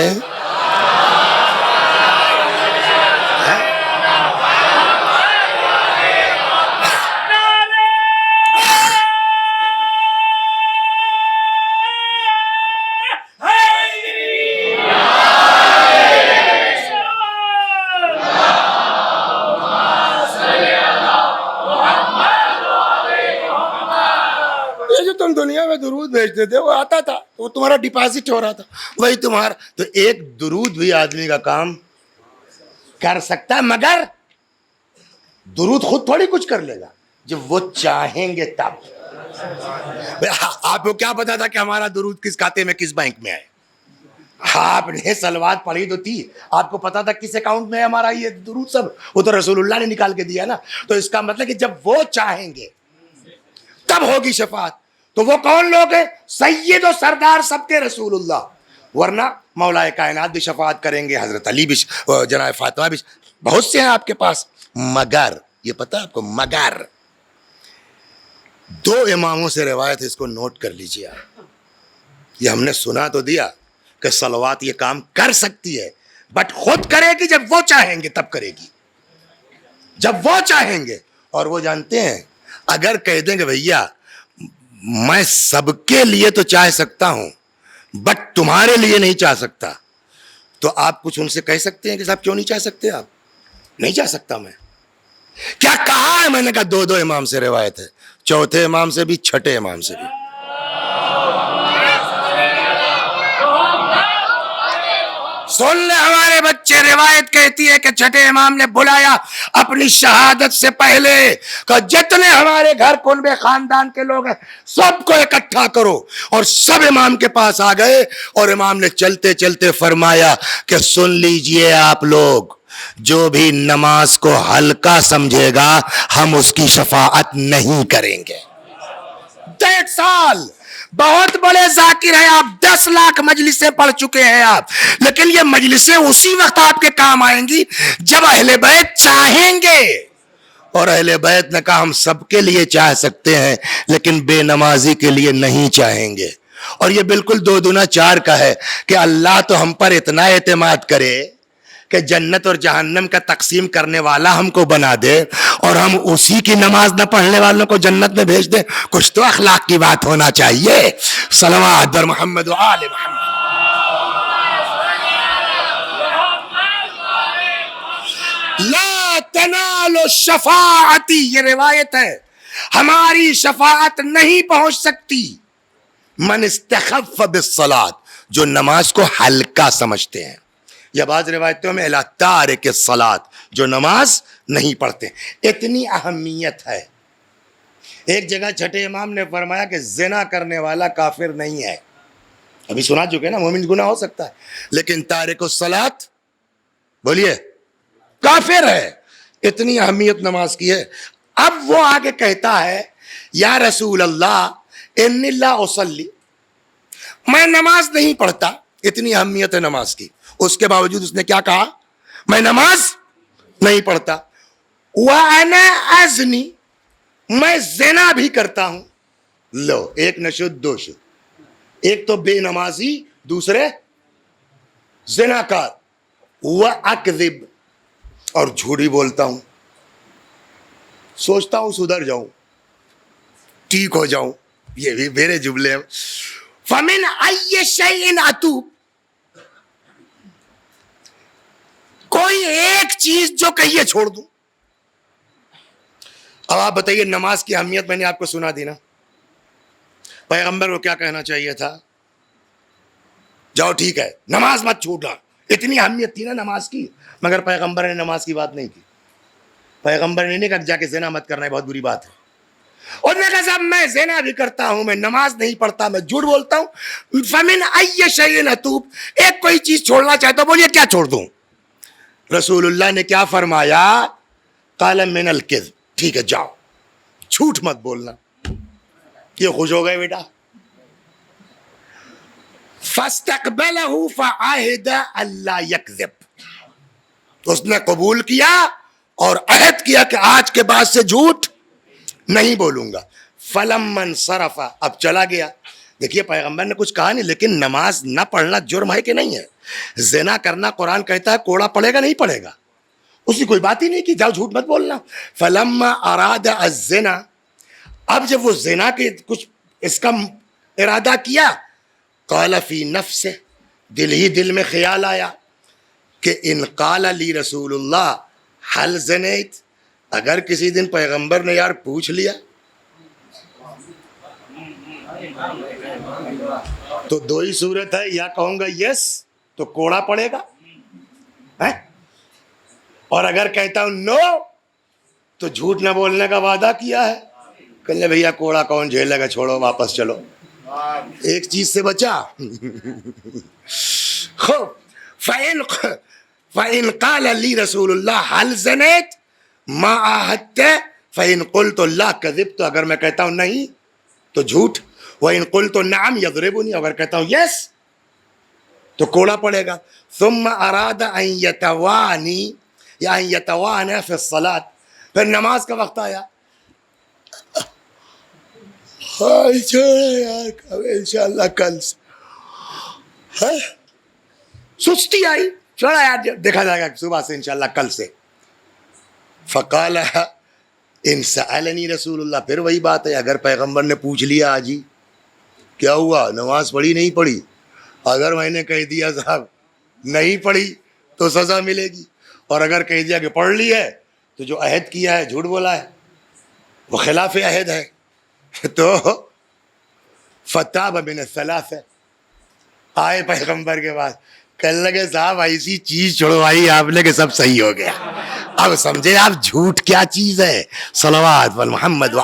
دنیا میں درود بھیجتے تھے, وہ آتا تھا, وہ تمہارا ڈپازٹ ہو رہا تھا, وہی تمہارا. تو ایک درود بھی آدمی کا کام کر سکتا ہے, مگر درود خود تھوڑی کچھ کر لے گا, جب وہ چاہیں گے تب. آپ کو کیا پتا تھا کہ ہمارا درود کس کھاتے میں کس بینک میں ہے؟ آپ نے سلوات پڑھی تو تھی, آپ کو پتا تھا کس اکاؤنٹ میں ہے ہمارا یہ درود سب, وہ تو رسول اللہ نے نکال کے دیا نا. تو اس کا مطلب کہ جب وہ چاہیں گے تب ہوگی شفاعت. تو وہ کون لوگ ہیں؟ سید و سردار سب کے رسول اللہ, ورنہ مولا کائنات بھی شفاعت کریں گے, حضرت علی بھی, جناب فاطمہ بھی, بہت سے ہیں آپ کے پاس. مگر یہ پتا آپ کو, مگر دو اماموں سے روایت ہے, اس کو نوٹ کر لیجیے آپ. یہ ہم نے سنا تو دیا کہ صلوات یہ کام کر سکتی ہے, بٹ خود کرے گی جب وہ چاہیں گے تب کرے گی, جب وہ چاہیں گے. اور وہ جانتے ہیں اگر کہہ دیں کہ بھیا میں سب کے لیے تو چاہ سکتا ہوں بٹ تمہارے لیے نہیں چاہ سکتا, تو آپ کچھ ان سے کہہ سکتے ہیں کہ صاحب کیوں نہیں چاہ سکتے آپ؟ نہیں چاہ سکتا میں. کیا کہا ہے؟ میں نے کہا دو امام سے روایت ہے, چوتھے امام سے بھی, چھٹے امام سے بھی. سن لے ہمارے بچے, روایت کہتی ہے کہ چھٹے امام نے بلایا اپنی شہادت سے پہلے کہ جتنے ہمارے گھر کنبے خاندان کے لوگ ہیں سب کو اکٹھا کرو, اور سب امام کے پاس آ گئے. اور امام نے چلتے چلتے فرمایا کہ سن لیجئے آپ لوگ, جو بھی نماز کو ہلکا سمجھے گا ہم اس کی شفاعت نہیں کریں گے. 1.5 سال بہت بڑے ذاکر ہیں آپ, 10 لاکھ مجلسیں پڑھ چکے ہیں آپ, لیکن یہ مجلسیں اسی وقت آپ کے کام آئیں گی جب اہل بیت چاہیں گے. اور اہل بیت نے کہا ہم سب کے لیے چاہ سکتے ہیں لیکن بے نمازی کے لیے نہیں چاہیں گے. اور یہ بالکل 2 دونا 4 کا ہے کہ اللہ تو ہم پر اتنا اعتماد کرے کہ جنت اور جہنم کا تقسیم کرنے والا ہم کو بنا دے اور ہم اسی کی نماز نہ پڑھنے والوں کو جنت میں بھیج دیں. کچھ تو اخلاق کی بات ہونا چاہیے. صلوات بر محمد و آل محمد. لا تنال الشفاعت, یہ روایت ہے, ہماری شفاعت نہیں پہنچ سکتی من استخف بالصلاۃ, جو نماز کو ہلکا سمجھتے ہیں, یا بعض روایتوں میں الی تارک الصلاۃ, جو نماز نہیں پڑھتے. اتنی اہمیت ہے. ایک جگہ چھٹے امام نے فرمایا کہ زنا کرنے والا کافر نہیں ہے. ابھی سنا چکے نا, مومن گناہ ہو سکتا ہے لیکن تارک الصلاۃ بولیے کافر ہے. اتنی اہمیت نماز کی ہے. اب وہ آگے کہتا ہے یا رسول اللہ انی لا اصلی, میں نماز نہیں پڑھتا. اتنی اہمیت ہے نماز کی, اس کے باوجود اس نے کیا کہا, میں نماز نہیں پڑھتا. وَأَنَا أَزْنِي, میں زنا بھی کرتا ہوں. لو, ایک نشد دو شد, ایک تو بے نمازی, دوسرے زناکار. وَأَكْذِبْ, اور جھوٹی بولتا ہوں. سوچتا ہوں سدھر جاؤں, ٹھیک ہو جاؤں. یہ بھی میرے جملے ہیں. فَمِنْ أَيِّ شَيْءٍ أَتُوبُ, کوئی ایک چیز جو کہیے چھوڑ دوں. اب آپ بتائیے, نماز کی اہمیت میں نے آپ کو سنا دی نا. پیغمبر کو کیا کہنا چاہیے تھا, جاؤ ٹھیک ہے نماز مت چھوڑنا. اتنی اہمیت تھی نا نماز کی, مگر پیغمبر نے نماز کی بات نہیں کی. پیغمبر نے نہیں کہا جا کے زنا مت کرنا ہے, بہت بری بات ہے. اور نے کہا صاحب میں زنا بھی کرتا ہوں, میں نماز نہیں پڑھتا, میں جھوٹ بولتا ہوں. فمن ای شیء اتوب, ایک کوئی چیز چھوڑنا چاہتا ہوں, بولیے کیا چھوڑ دوں. رسول اللہ نے کیا فرمایا, قال من الکذب, ٹھیک ہے جاؤ جھوٹ مت بولنا. یہ خوش ہو گئے بیٹا. فاستقبلہ فعہد اللہ یکذب, اس نے قبول کیا اور عہد کیا کہ آج کے بعد سے جھوٹ نہیں بولوں گا. فلما انصرف, اب چلا گیا. دیکھیے پیغمبر نے کچھ کہا نہیں, لیکن نماز نہ پڑھنا جرم ہے کہ نہیں ہے. زنا کرنا قرآن کہتا ہے کوڑا پڑے گا نہیں پڑے گا, اس کی کوئی بات ہی نہیں کی, جاؤ جھوٹ مت بولنا. فلما اراد الزنا, اب جب وہ زنا کے کچھ اس کا ارادہ کیا, قال فی نفسه, دل ہی دل میں خیال آیا کہ ان قال لی رسول اللہ حل زنیت, اگر کسی دن پیغمبر نے یار پوچھ لیا تو 2 ہی صورت ہے, یا کہوں گا یس تو کوڑا پڑے گا, اور اگر کہتا ہوں نو تو جھوٹ نہ بولنے کا وعدہ کیا ہے. کہنے بھیا کوڑا کون جھیلے گا, چھوڑو واپس چلو. ایک چیز سے بچا. فَإِنْ قَالَ لِي رسول اللہ حل زنیت ما عاہدت فَإِنْ قُلْتُ لَا كَذِبْتُ, اگر میں کہتا ہوں نہیں تو جھوٹ. وَإِنْ قُلْتُ نَعَمْ يَضْرِبُنِي, اگر کہتا ہوں یس تو کوڑا پڑے گا. ثُمَّ أَرَادَ أَنْ يَتَوَانِي یا أَنْ يَتَوَانَ فِي الصَّلَاةِ, پھر نماز کا وقت آیا. انشاءاللہ کل سے سستی آئی, چھوڑا یار دیکھا جائے گا صبح سے انشاءاللہ کل سے. فقال ان سألنی رسول اللہ, پھر وہی بات ہے, اگر پیغمبر نے پوچھ لیا آج ہی کیا ہوا, نماز پڑھی نہیں پڑھی, اگر میں نے کہہ دیا صاحب نہیں پڑھی تو سزا ملے گی, اور اگر کہہ دیا کہ پڑھ لی ہے تو جو عہد کیا ہے جھوٹ بولا ہے, وہ خلاف عہد ہے. تو فتاب من الثلاث, آئے پیغمبر کے پاس, کہنے لگے صاحب ایسی چیز چھڑوائی آپ نے کہ سب صحیح ہو گیا. اب سمجھے آپ جھوٹ کیا چیز ہے. صلوات والمحمد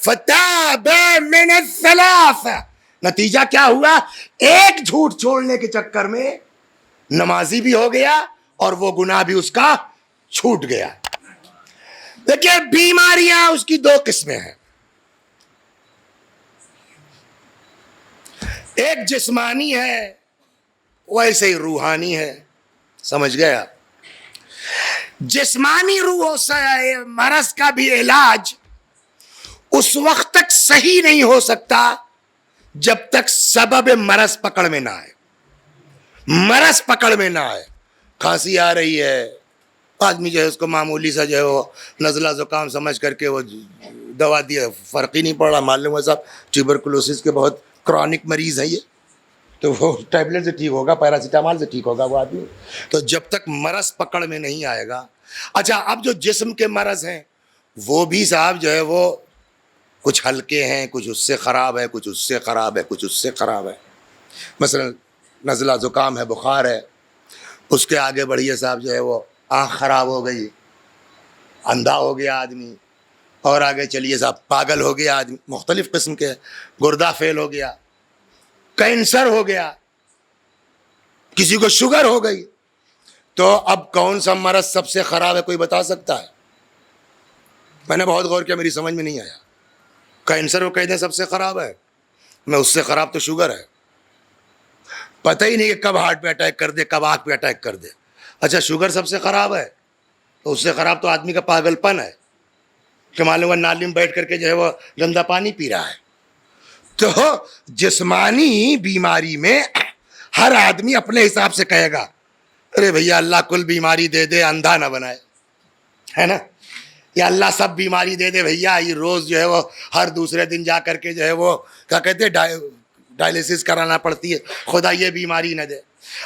فتاب من الثلاث. نتیجہ کیا ہوا, ایک جھوٹ چھوڑنے کے چکر میں نمازی بھی ہو گیا اور وہ گناہ بھی اس کا چھوٹ گیا. دیکھیے بیماریاں اس کی دو قسمیں ہیں. ایک جسمانی ہے, ویسے ہی روحانی ہے. سمجھ گیا؟ جسمانی روح سے مرض کا بھی علاج اس وقت تک صحیح نہیں ہو سکتا جب تک سبب مرض پکڑ میں نہ آئے. مرض پکڑ میں نہ آئے. کھانسی آ رہی ہے, آدمی جو ہے اس کو معمولی سا جو ہے وہ نزلہ زکام سمجھ کر کے وہ دوا دیا, فرق ہی نہیں پڑ رہا. معلوم ہے صاحب ٹیوبرکلوسس کے بہت کرونک مریض ہیں یہ, تو وہ ٹیبلٹ سے ٹھیک ہوگا, پیراسیٹامال سے ٹھیک ہوگا وہ آدمی. تو جب تک مرض پکڑ میں نہیں آئے گا. اچھا, اب جو جسم کے مرض ہیں وہ بھی صاحب جو ہے وہ کچھ ہلکے ہیں, کچھ اس سے خراب ہے, کچھ اس سے خراب ہے, کچھ اس سے خراب ہے. مثلا نزلہ زکام ہے, بخار ہے, اس کے آگے بڑھیے صاحب جو ہے وہ آنکھ خراب ہو گئی, اندھا ہو گیا آدمی, اور آگے چلیے صاحب پاگل ہو گیا آدمی, مختلف قسم کے, گردہ فیل ہو گیا, کینسر ہو گیا, کسی کو شوگر ہو گئی. تو اب کون سا مرض سب سے خراب ہے, کوئی بتا سکتا ہے؟ میں نے بہت غور کیا, میری سمجھ میں نہیں آیا. کینسر کو کہتے ہیں سب سے خراب ہے, میں اس سے خراب تو شوگر ہے. پتہ ہی نہیں کہ کب ہارٹ پہ اٹیک کر دے, کب آنکھ پہ اٹیک کر دے. اچھا شوگر سب سے خراب ہے, تو اس سے خراب تو آدمی کا پاگل پن ہے کہ معلوم ہے نالی میں بیٹھ کر کے جو ہے وہ گندا پانی پی رہا ہے. تو جسمانی بیماری میں ہر آدمی اپنے حساب سے کہے گا ارے بھیا اللہ کل بیماری دے دے, اندھا نہ بنائے, ہے نا, یا اللہ سب بیماری دے دے بھیا, یہ روز جو ہے وہ ہر دوسرے دن جا کر کے جو ہے وہ کیا کہتے ڈائلیسس کرانا پڑتی ہے, خدا یہ بیماری نہ دے.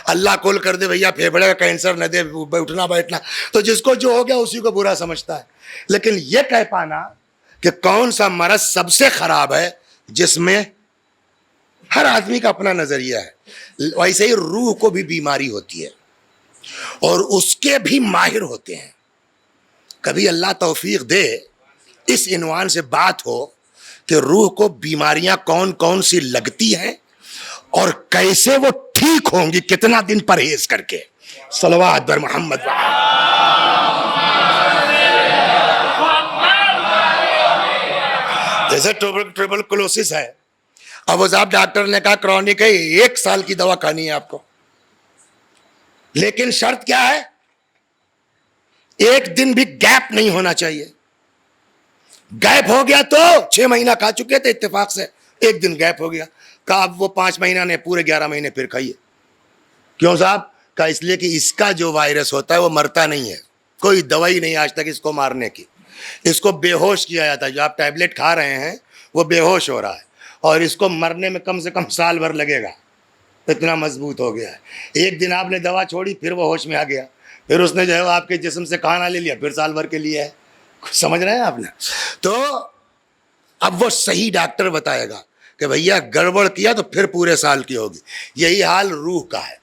اللہ کل کر دے بھیا, پھیپھڑے کا کینسر نہ دے, اٹھنا بیٹھنا. تو جس کو جو ہو گیا اسی کو برا سمجھتا ہے. لیکن یہ کہہ پانا کہ کون سا مرض سب سے خراب ہے, جس میں ہر آدمی کا اپنا نظریہ ہے. ویسے ہی روح کو بھی بیماری ہوتی ہے اور اس کے بھی ماہر ہوتے ہیں. کبھی اللہ توفیق دے اس عنوان سے بات ہو کہ روح کو بیماریاں کون کون سی لگتی ہیں اور کیسے وہ ٹھیک ہوں گی, کتنا دن پرہیز کر کے. صلوات بر محمد. جیسے ٹیوبرکلوسس ہے, اب وہ صاحب ڈاکٹر نے کہا کرونک ہے, 1 سال کی دوا کھانی ہے آپ کو, لیکن شرط کیا ہے, 1 دن بھی گیپ نہیں ہونا چاہیے. گیپ ہو گیا تو 6 مہینہ کھا چکے تھے اتفاق سے, 1 دن گیپ ہو گیا, کہا اب وہ 5 مہینہ نے پورے 11 مہینے پھر کھائیے. کیوں صاحب؟ کہا اس لیے کہ اس کا جو وائرس ہوتا ہے وہ مرتا نہیں ہے, کوئی دوائی نہیں آج تک اس کو مارنے کی. اس کو بے ہوش کیا جاتا ہے, جو آپ ٹیبلٹ کھا رہے ہیں وہ بے ہوش ہو رہا ہے, اور اس کو مرنے میں کم سے کم سال بھر لگے گا, اتنا مضبوط ہو گیا ہے. 1 دن آپ نے دوا چھوڑی, پھر وہ ہوش میں آ گیا, پھر اس نے جو ہے وہ آپ کے جسم سے کھانا لے لیا, پھر سال بھر کے لیے ہے. سمجھ رہے ہیں آپ نے؟ تو اب وہ صحیح ڈاکٹر بتائے گا کہ بھیا گڑبڑ کیا تو پھر پورے سال کی ہوگی. یہی حال روح کا ہے.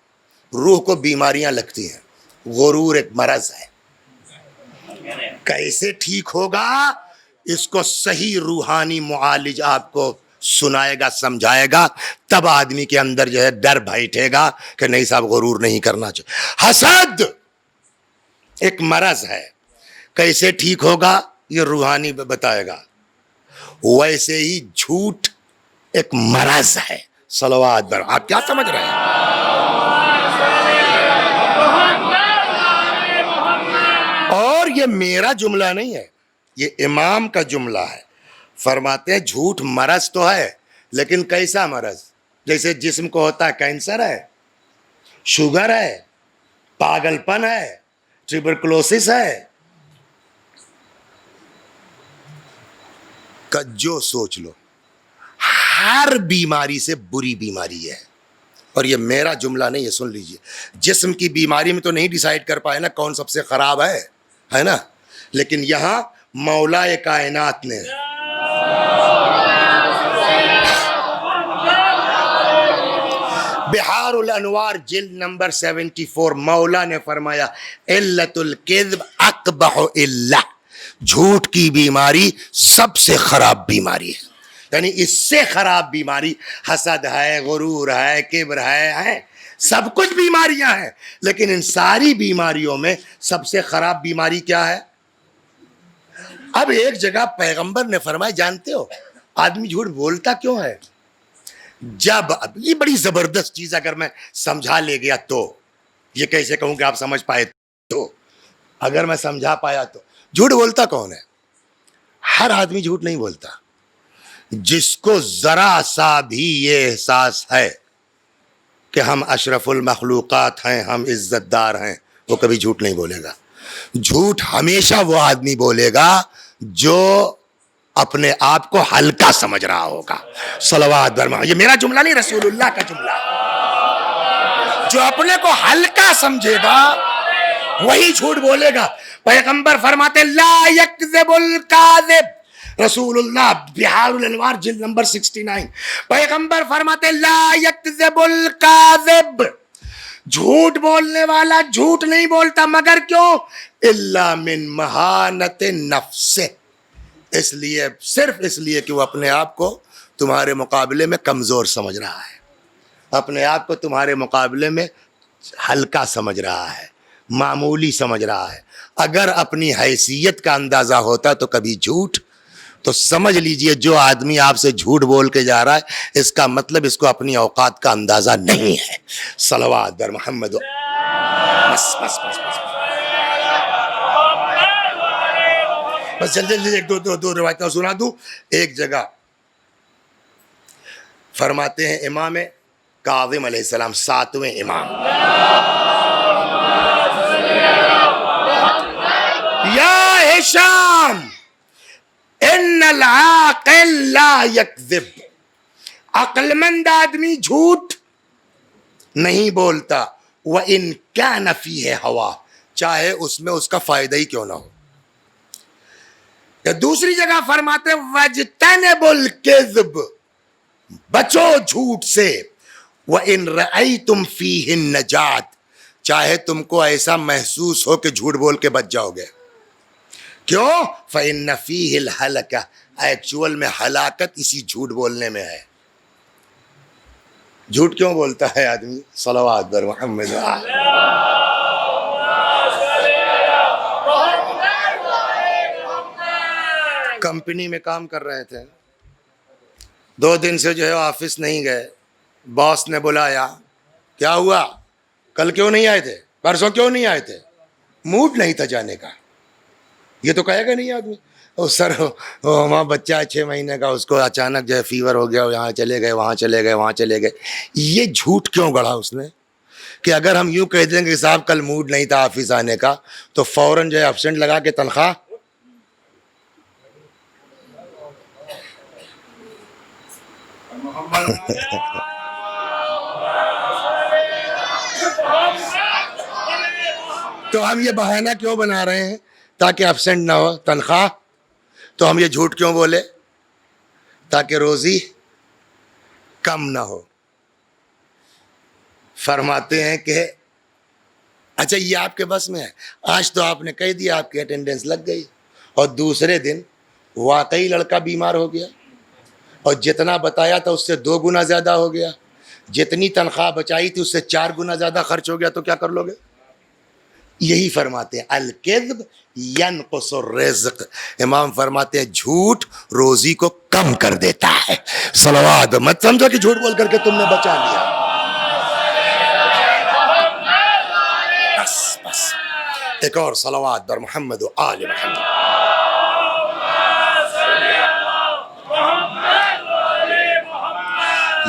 روح کو بیماریاں لگتی ہیں, غرور ایک مرض ہے. کیسے ٹھیک ہوگا, اس کو صحیح روحانی معالج آپ کو سنائے گا, سمجھائے گا, تب آدمی کے اندر جو ہے ڈر بیٹھے گا کہ نہیں صاحب غرور نہیں کرنا چاہیے. حسد ایک مرض ہے, کیسے ٹھیک ہوگا یہ روحانی بتائے گا. ویسے ہی جھوٹ ایک مرض ہے. صلوات بر. آپ کیا سمجھ رہے ہیں؟ اور یہ میرا جملہ نہیں ہے, یہ امام کا جملہ ہے. فرماتے ہیں جھوٹ مرض تو ہے, لیکن کیسا مرض؟ جیسے جسم کو ہوتا ہے کینسر ہے, شوگر ہے, پاگل پن ہے, ٹیوبرکلوسس ہے, جو سوچ لو, ہر بیماری سے بری بیماری ہے. اور یہ میرا جملہ نہیں ہے, سن لیجئے. جسم کی بیماری میں تو نہیں ڈیسائیڈ کر پائے نا کون سب سے خراب ہے نا, لیکن یہاں مولا کائنات نے بحار الانوار جلد نمبر 74 مولا نے فرمایا علت الکذب اقبح الا, جھوٹ کی بیماری سب سے خراب بیماری ہے. یعنی اس سے خراب بیماری حسد ہے, غرور ہے, کبر ہے, سب کچھ بیماریاں ہیں، لیکن ان ساری بیماریوں میں سب سے خراب بیماری کیا ہے؟ اب ایک جگہ پیغمبر نے فرمایا، جانتے ہو آدمی جھوٹ بولتا کیوں ہے؟ جب یہ بڑی زبردست چیز اگر میں سمجھا لے گیا تو، یہ کیسے کہوں کہ آپ سمجھ پائے تو، اگر میں سمجھا پایا تو، جھوٹ بولتا کون ہے؟ ہر آدمی جھوٹ نہیں بولتا. جس کو ذرا سا بھی یہ احساس ہے کہ ہم اشرف المخلوقات ہیں، ہم عزت دار ہیں، وہ کبھی جھوٹ نہیں بولے گا. جھوٹ ہمیشہ وہ آدمی بولے گا جو اپنے آپ کو ہلکا سمجھ رہا ہوگا. صلوات برما، یہ میرا جملہ نہیں، رسول اللہ کا جملہ. جو اپنے کو ہلکا سمجھے گا وہی جھوٹ بولے گا. پیغمبر فرماتے لا یکذب الکاذب، رسول اللہ بحار الانوار جلد نمبر 69، پیغمبر فرماتے لا یکذب الکاذب، جھوٹ بولنے والا جھوٹ نہیں بولتا مگر کیوں؟ الا من مہانت نفس، اس لیے، صرف اس لیے کہ وہ اپنے آپ کو تمہارے مقابلے میں کمزور سمجھ رہا ہے، اپنے آپ کو تمہارے مقابلے میں ہلکا سمجھ رہا ہے، معمولی سمجھ رہا ہے. اگر اپنی حیثیت کا اندازہ ہوتا تو کبھی جھوٹ، تو سمجھ لیجئے جو آدمی آپ سے جھوٹ بول کے جا رہا ہے اس کا مطلب اس کو اپنی اوقات کا اندازہ نہیں ہے. صلوات بر محمد. بس بس بس بس بس جلدی ایک دو روایتیں سنا دوں. ایک جگہ فرماتے ہیں امام کاظم علیہ السلام، 7ویں امام، یا ہشام ان العاقل لا یکذب، عقل مند آدمی جھوٹ نہیں بولتا. وَإِن كَانَ فِيهِ هَوَى، چاہے اس میں اس کا فائدہ ہی کیوں نہ ہو. یا دوسری جگہ فرماتے وَاجْتَنِبُوا الْكِذْبَ، بچو جھوٹ سے. وَإِن رَأَيْتُمْ فِيهِ النَّجَاةَ، چاہے تم کو ایسا محسوس ہو کہ جھوٹ بول کے بچ جاؤ گے. کیوں؟ فَإِنَّ فِيهِ الْهَلَكَةَ، ایکچول میں ہلاکت اسی جھوٹ بولنے میں ہے. جھوٹ کیوں بولتا ہے آدمی؟ صلوات بر محمد. کمپنی میں کام کر رہے تھے، 2 دن سے جو ہے آفس نہیں گئے. باس نے بلایا، کیا ہوا؟ کل کیوں نہیں آئے تھے؟ پرسوں کیوں نہیں آئے تھے؟ موڈ نہیں تھا جانے کا. یہ تو کہے گا نہیں آدمی، سر وہاں بچہ ہے 6 مہینے کا، اس کو اچانک جو ہے فیور ہو گیا، یہاں چلے گئے، وہاں چلے گئے، وہاں چلے گئے. یہ جھوٹ کیوں گڑھا اس نے کہ اگر ہم یوں کہہ دیں کہ صاحب کل موڈ نہیں تھا آفس آنے کا، تو فوراً جو ہے ابسنٹ لگا کے تنخواہ. تو ہم یہ بہانہ کیوں بنا رہے ہیں؟ تاکہ ابسنٹ نہ ہو تنخواہ. تو ہم یہ جھوٹ کیوں بولے؟ تاکہ روزی کم نہ ہو. فرماتے ہیں کہ اچھا یہ آپ کے بس میں ہے، آج تو آپ نے کہہ دیا، آپ کی اٹینڈنس لگ گئی، اور دوسرے دن واقعی لڑکا بیمار ہو گیا، اور جتنا بتایا تھا اس سے 2 گنا زیادہ ہو گیا، جتنی تنخواہ بچائی تھی اس سے 4 گنا زیادہ خرچ ہو گیا، تو کیا کر لو گے؟ یہی فرماتے ہیں الکذب ینقص الرزق. امام فرماتے ہیں جھوٹ روزی کو کم کر دیتا ہے. صلوات، مت سمجھو کہ جھوٹ بول کر کے تم نے بچا لیا. بس بس ایک اور صلوات بر محمد و آل محمد.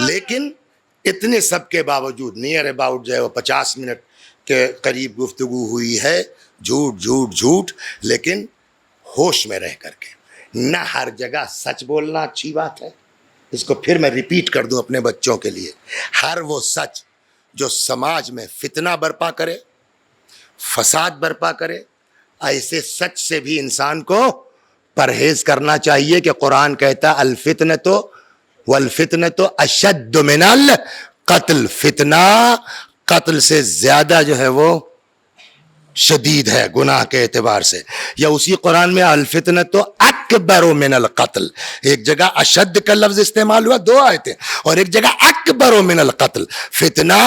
لیکن اتنے سب کے باوجود نیئر اباؤٹ جو ہے وہ 50 منٹ کے قریب گفتگو ہوئی ہے، جھوٹ جھوٹ جھوٹ، لیکن ہوش میں رہ کر کے. نہ ہر جگہ سچ بولنا اچھی بات ہے، اس کو پھر میں ریپیٹ کر دوں اپنے بچوں کے لیے. ہر وہ سچ جو سماج میں فتنہ برپا کرے، فساد برپا کرے، ایسے سچ سے بھی انسان کو پرہیز کرنا چاہیے کہ قرآن کہتا الفتنۃ والفتنۃ اشد من القتل، فتنہ قتل سے زیادہ جو ہے وہ شدید ہے گناہ کے اعتبار سے. یا اسی قرآن میں الفتنۃ اکبر من القتل، ایک جگہ اشد کا لفظ استعمال ہوا 2 آیتیں، اور ایک جگہ اکبر من القتل. فتنہ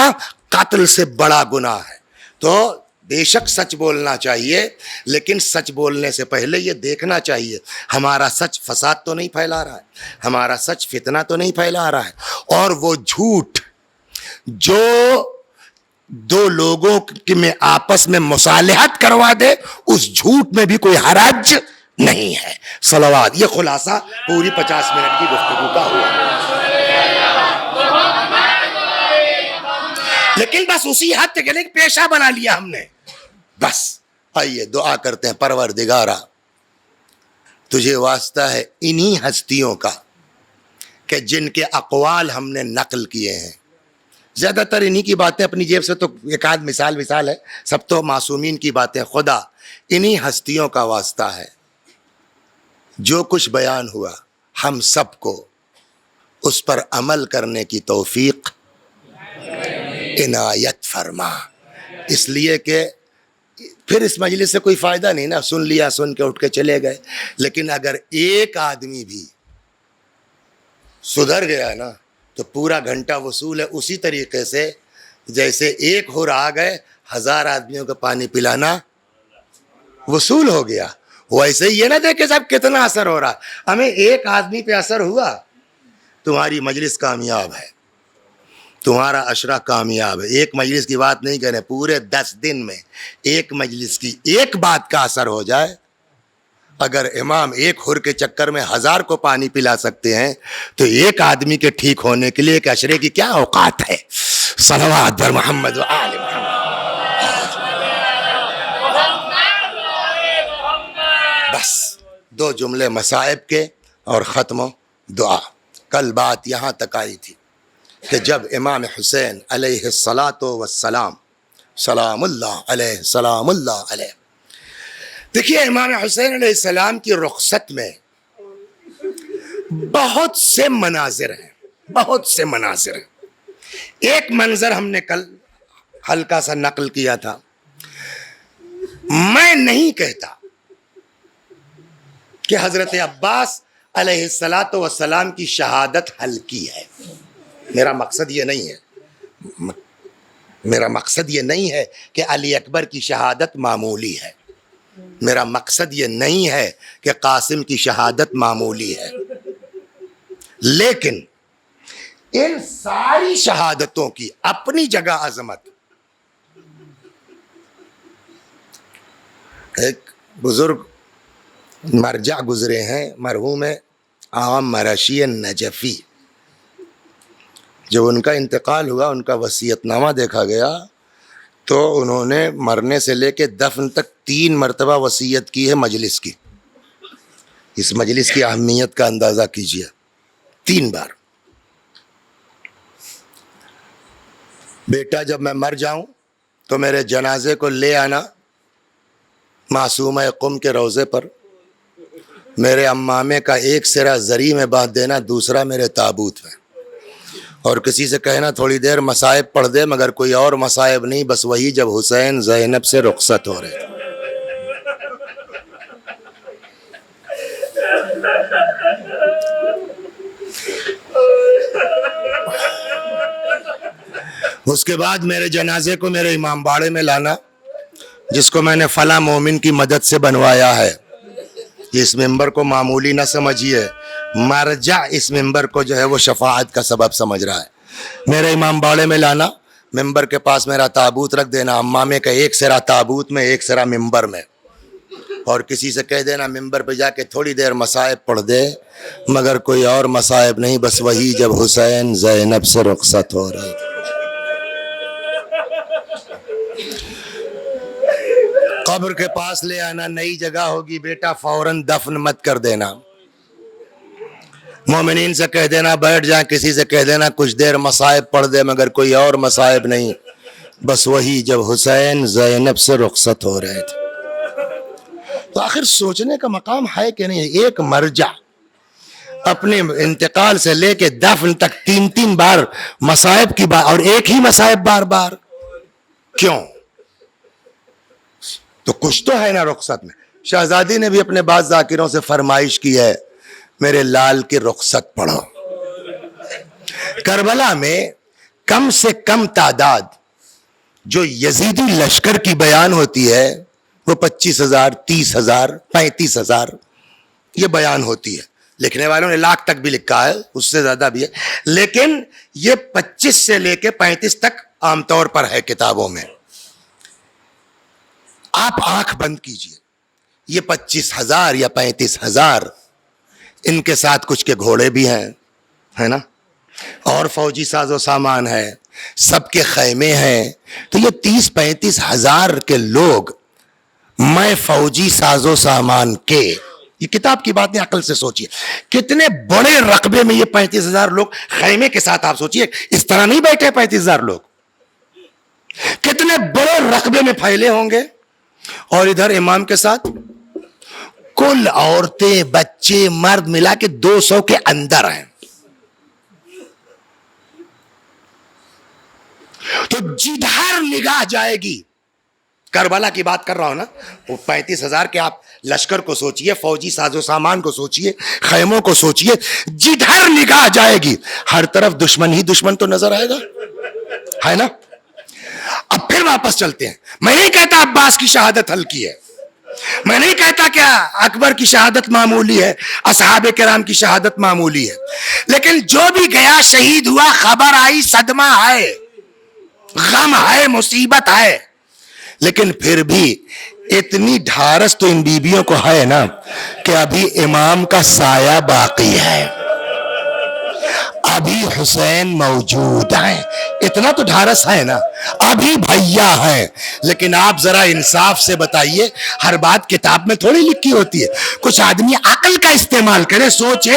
قتل سے بڑا گناہ ہے. تو بے شک سچ بولنا چاہیے، لیکن سچ بولنے سے پہلے یہ دیکھنا چاہیے ہمارا سچ فساد تو نہیں پھیلا رہا ہے، ہمارا سچ فتنہ تو نہیں پھیلا رہا ہے. اور وہ جھوٹ جو دو لوگوں میں آپس میں مصالحت کروا دے، اس جھوٹ میں بھی کوئی حرج نہیں ہے. صلوات. یہ خلاصہ پوری 50 منٹ کی گفتگو کا ہوا، لیکن بس اسی حد تک ایک پیشہ بنا لیا ہم نے. بس آئیے دعا کرتے ہیں. پروردگارا تجھے واسطہ ہے انہی ہستیوں کا کہ جن کے اقوال ہم نے نقل کیے ہیں، زیادہ تر انہی کی باتیں اپنی جیب سے، تو ایک آدھ مثال ہے، سب تو معصومین کی باتیں. خدا انہی ہستیوں کا واسطہ ہے، جو کچھ بیان ہوا ہم سب کو اس پر عمل کرنے کی توفیق عنایت فرما. اس لیے کہ پھر اس مجلس سے کوئی فائدہ نہیں نا، سن لیا، سن کے اٹھ کے چلے گئے. لیکن اگر ایک آدمی بھی سدھر گیا نا تو پورا گھنٹہ وصول ہے. اسی طریقے سے جیسے ایک ہور آ گئے 1000 آدمیوں کو پانی پلانا وصول ہو گیا. ویسے یہ نہ دیکھے صاحب کتنا اثر ہو رہا، ہمیں ایک آدمی پہ اثر ہوا، تمہاری مجلس کامیاب ہے، تمہارا عشرہ کامیاب ہے. ایک مجلس کی بات نہیں کریں، پورے 10 دن میں ایک مجلس کی ایک بات کا اثر ہو جائے. اگر امام ایک ہر کے چکر میں 1000 کو پانی پلا سکتے ہیں تو ایک آدمی کے ٹھیک ہونے کے لیے ایک عشرے کی کیا اوقات ہے. صلوات بر محمد و آل محمد. بس 2 جملے مصائب کے اور ختم دعا. کل بات یہاں تک آئی تھی کہ جب امام حسین علیہ الصلاۃ والسلام سلام اللہ علیہ، سلام اللہ علیہ، دیکھیے امام حسین علیہ السلام کی رخصت میں بہت سے مناظر ہیں، بہت سے مناظر ہیں. ایک منظر ہم نے کل ہلکا سا نقل کیا تھا. میں نہیں کہتا کہ حضرت عباس علیہ الصلاۃ والسلام کی شہادت ہلکی ہے. میرا مقصد یہ نہیں ہے، میرا مقصد یہ نہیں ہے کہ علی اکبر کی شہادت معمولی ہے، میرا مقصد یہ نہیں ہے کہ قاسم کی شہادت معمولی ہے. لیکن ان ساری شہادتوں کی اپنی جگہ عظمت. ایک بزرگ مرجع گزرے ہیں، مرحوم عام مرشی نجفی. جب ان کا انتقال ہوا، ان کا وصیت نامہ دیکھا گیا تو انہوں نے مرنے سے لے کے دفن تک 3 مرتبہ وصیت کی ہے مجلس کی. اس مجلس کی اہمیت کا اندازہ کیجیے. 3 بار. بیٹا جب میں مر جاؤں تو میرے جنازے کو لے آنا معصومہ قم کے روضے پر، میرے امامے کا ایک سرا زری میں باندھ دینا، دوسرا میرے تابوت میں، اور کسی سے کہنا تھوڑی دیر مصائب پڑھ دے، مگر کوئی اور مصائب نہیں، بس وہی جب حسین زینب سے رخصت ہو رہے تھے. اس کے بعد میرے جنازے کو میرے امام باڑے میں لانا، جس کو میں نے فلاں مومن کی مدد سے بنوایا ہے. اس ممبر کو معمولی نہ سمجھیے، مرجع اس ممبر کو جو ہے وہ شفاعت کا سبب سمجھ رہا ہے. میرے امام باڑے میں لانا، ممبر کے پاس میرا تابوت رکھ دینا، امامے کا ایک سرا تابوت میں، ایک سرا ممبر میں، اور کسی سے کہہ دینا ممبر پہ جا کے تھوڑی دیر مصائب پڑھ دے، مگر کوئی اور مصائب نہیں، بس وہی جب حسین زینب سے رخصت ہو رہے تھے. قبر کے پاس لے آنا، نئی جگہ ہوگی بیٹا فوراً دفن مت کر دینا. مومنین سے کہہ دینا بیٹھ جائیں، کسی سے کہہ دینا کچھ دیر مصائب پڑھ دے، مگر کوئی اور مصائب نہیں، بس وہی جب حسین زینب سے رخصت ہو رہے تھے. تو آخر سوچنے کا مقام ہے کہ نہیں، ایک مرجع اپنے انتقال سے لے کے دفن تک 3 بار مصائب کی بات، اور ایک ہی مصائب بار بار کیوں؟ تو کچھ تو ہے نا رخصت میں. شہزادی نے بھی اپنے بعض ذاکروں سے فرمائش کی ہے، میرے لال کی رخصت پڑھو. کربلا میں کم سے کم تعداد جو یزیدی لشکر کی بیان ہوتی ہے وہ 25,000 30,000 35,000 یہ بیان ہوتی ہے. لکھنے والوں نے لاکھ تک بھی لکھا ہے, اس سے زیادہ بھی ہے, لیکن یہ 25 سے لے کے 35 تک عام طور پر ہے کتابوں میں. آپ آنکھ بند کیجئے, یہ 25,000 یا 35,000, ان کے ساتھ کچھ کے گھوڑے بھی ہیں, ہے نا, اور فوجی ساز و سامان ہے, سب کے خیمے ہیں. تو یہ 30-35,000 کے لوگ میں فوجی ساز و سامان کے, یہ کتاب کی بات نہیں, عقل سے سوچئے کتنے بڑے رقبے میں یہ 35,000 لوگ خیمے کے ساتھ. آپ سوچئے اس طرح نہیں بیٹھے 35,000 لوگ, کتنے بڑے رقبے میں پھیلے ہوں گے. اور ادھر امام کے ساتھ کل عورتیں بچے مرد ملا کے 200 کے اندر ہیں. تو جدھر نگاہ جائے گی, کربلا کی بات کر رہا ہوں نا, وہ 35,000 کے آپ لشکر کو سوچئے, فوجی ساز و سامان کو سوچئے, خیموں کو سوچئے, جدھر نگاہ جائے گی ہر طرف دشمن ہی دشمن تو نظر آئے گا, ہے نا. اب پھر واپس چلتے ہیں. میں نہیں کہتا عباس کی شہادت ہلکی ہے, میں نہیں کہتا کہ اکبر کی شہادت معمولی ہے, اصحاب کرام کی شہادت معمولی ہے, لیکن جو بھی گیا شہید ہوا, خبر آئی, صدمہ ہے, غم ہے, مصیبت ہے, لیکن پھر بھی اتنی ڈھارس تو ان بیبیوں کو ہے نا کہ ابھی امام کا سایہ باقی ہے, ابھی حسین موجود ہیں, اتنا تو ڈھارس ہے نا, ابھی بھیا ہیں. لیکن آپ ذرا انصاف سے بتائیے, ہر بات کتاب میں تھوڑی لکھی ہوتی ہے. کچھ آدمی عقل کا استعمال کرے, سوچے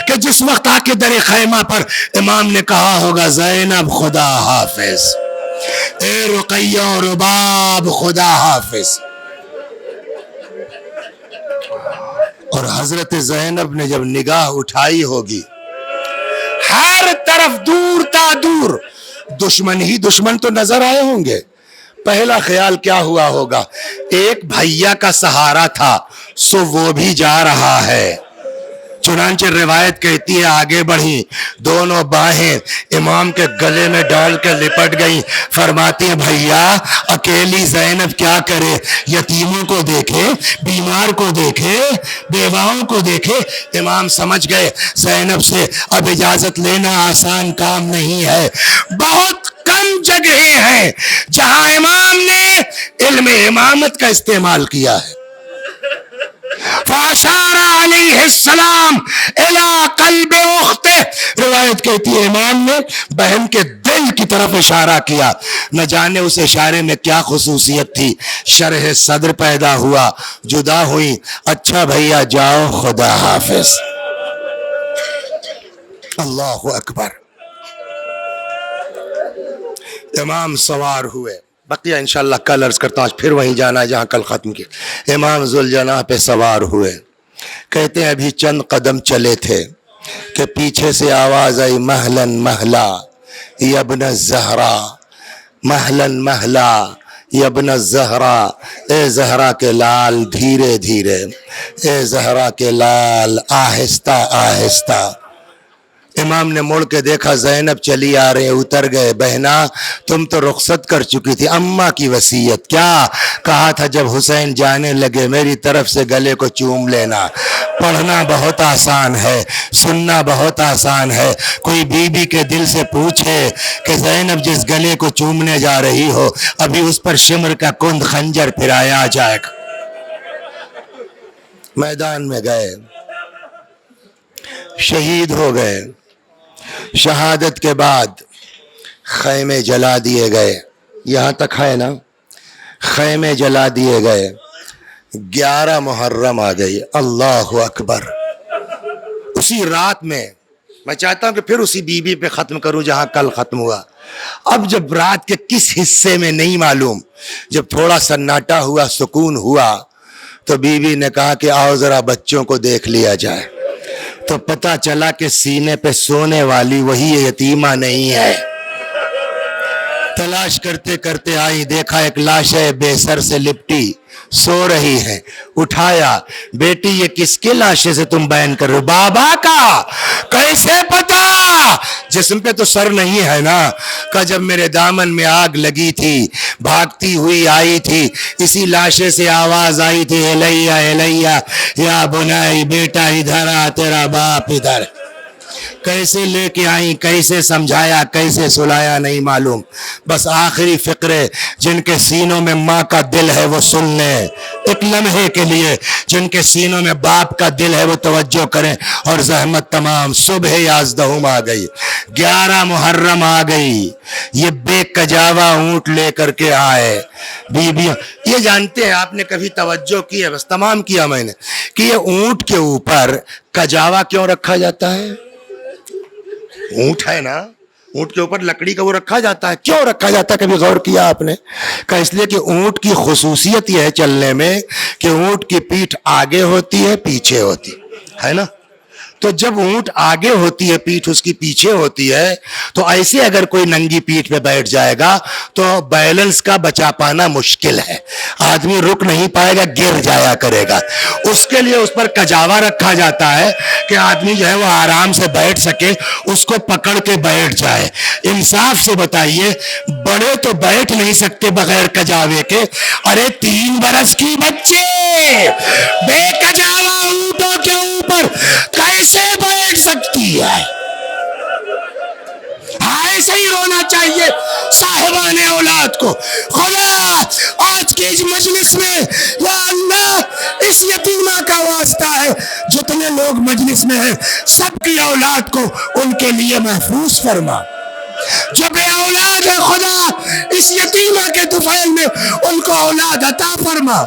کہ جس وقت آ کے در خیمہ پر امام نے کہا ہوگا زینب خدا حافظ, اے رقیہ و رباب خدا حافظ, اور حضرت زینب نے جب نگاہ اٹھائی ہوگی, ہر طرف دور تا دور دشمن ہی دشمن تو نظر آئے ہوں گے. پہلا خیال کیا ہوا ہوگا, ایک بھیا کا سہارا تھا سو وہ بھی جا رہا ہے. چنانچہ روایت کہتی ہے آگے بڑھی, دونوں باہیں امام کے گلے میں ڈال کے لپٹ گئیں, فرماتی ہیں بھیا اکیلی زینب کیا کرے, یتیموں کو دیکھے, بیمار کو دیکھے, بیواؤں کو دیکھے. امام سمجھ گئے زینب سے اب اجازت لینا آسان کام نہیں ہے. بہت کم جگہیں ہیں جہاں امام نے علم امامت کا استعمال کیا ہے. فاشار علیہ السلام الی قلب اختہ, روایت کہتی ہے امام نے بہن کے دل کی طرف اشارہ کیا. نہ جانے اس اشارے میں کیا خصوصیت تھی, شرح صدر پیدا ہوا, جدا ہوئی, اچھا بھیا جاؤ خدا حافظ. اللہ اکبر. امام سوار ہوئے, بقیہ انشاءاللہ کل عرض کرتا ہوں, پھر وہیں جانا ہے جہاں کل ختم کیا. امام ذوالجناح پہ سوار ہوئے, کہتے ہیں ابھی چند قدم چلے تھے کہ پیچھے سے آواز آئی مہلن مہلا یبن الزہرا, مہلن مہلا یبن الزہرا, اے زہرا کے لال دھیرے دھیرے, اے زہرا کے لال آہستہ آہستہ. امام نے مڑ کے دیکھا زینب چلی آ رہے, اتر گئے. بہنا تم تو رخصت کر چکی تھی, اماں کی وصیت کیا کہا تھا جب حسین جانے لگے, میری طرف سے گلے کو چوم لینا. پڑھنا بہت آسان ہے, سننا بہت آسان ہے. کوئی بی بی کے دل سے پوچھے کہ زینب جس گلے کو چومنے جا رہی ہو ابھی اس پر شمر کا کند خنجر پھرایا جائے گا. میدان میں گئے, شہید ہو گئے. شہادت کے بعد خیمے جلا دیے گئے, یہاں تک ہے نا, خیمے جلا دیے گئے. 11 محرم آ گئی, اللہ اکبر. اسی رات میں میں چاہتا ہوں کہ پھر اسی بی بی پہ ختم کروں جہاں کل ختم ہوا. اب جب رات کے کس حصے میں نہیں معلوم, جب تھوڑا سناٹا ہوا, سکون ہوا, تو بی بی نے کہا کہ آؤ ذرا بچوں کو دیکھ لیا جائے. تو پتہ چلا کہ سینے پہ سونے والی وہی یتیمہ نہیں ہے. تلاش کرتے کرتے آئی, دیکھا ایک لاش ہے بے سر سے لپٹی سو رہی ہے. اٹھایا, بیٹی یہ کس کے لاشے سے تم بیان کر رہے ہو؟ بابا کا. کیسے پتا؟ جسم پہ تو سر نہیں ہے نا. کہ جب میرے دامن میں آگ لگی تھی بھاگتی ہوئی آئی تھی اسی لاشے سے آواز آئی تھی الیہ الیہ یا بنائی بیٹا ادھر آ تیرا باپ ادھر. کیسے لے کے آئیں کیسے سمجھایا کیسے سلایا نہیں معلوم. بس آخری فقرے جن کے سینوں میں ماں کا دل ہے وہ سن لیں ایک لمحے کے لیے. جن کے سینوں میں باپ کا دل ہے وہ توجہ کریں. اور زحمت تمام. صبح 11 آ گئی 11 محرم آ گئی. یہ بے کجاوا اونٹ لے کر کے آئے بیویاں. یہ جانتے ہیں آپ نے کبھی توجہ کی ہے بس تمام کیا میں نے کہ یہ اونٹ کے اوپر کجاوا کیوں رکھا جاتا ہے؟ اونٹ ہے نا اونٹ کے اوپر لکڑی کا وہ رکھا جاتا ہے. کیوں رکھا جاتا ہے کبھی غور کیا آپ نے؟ کہ اس لیے کہ اونٹ کی خصوصیت یہ ہے چلنے میں کہ اونٹ کی پیٹھ آگے ہوتی ہے پیچھے ہوتی ہے نا. تو جب اونٹ آگے ہوتی ہے پیٹھ اس کی پیچھے ہوتی ہے تو ایسے اگر کوئی ننگی پیٹھ پہ بیٹھ جائے گا تو بیلنس کا بچا پانا مشکل ہے. آدمی رک نہیں پائے گا گر جایا کرے گا. اس کے لیے اس پر کجاوا رکھا جاتا ہے کہ آدمی جو ہے وہ آرام سے بیٹھ سکے اس کو پکڑ کے بیٹھ جائے. انصاف سے بتائیے بڑے تو بیٹھ نہیں سکتے بغیر کجاوے کے. ارے 3 برس کی بچے بے کجاوا اونٹوں کے اوپر کیسے بیٹھ سکتی ہے؟ ایسے ہی رونا چاہیے صاحبان اولاد کو. خدا آج کے اس مجلس میں یا اللہ اس یتیمہ کا واسطہ ہے جتنے لوگ مجلس میں ہیں سب کی اولاد کو ان کے لیے محفوظ فرما. جو بے اولاد ہے خدا اس یتیمہ کے طفیل میں ان کو اولاد عطا فرما.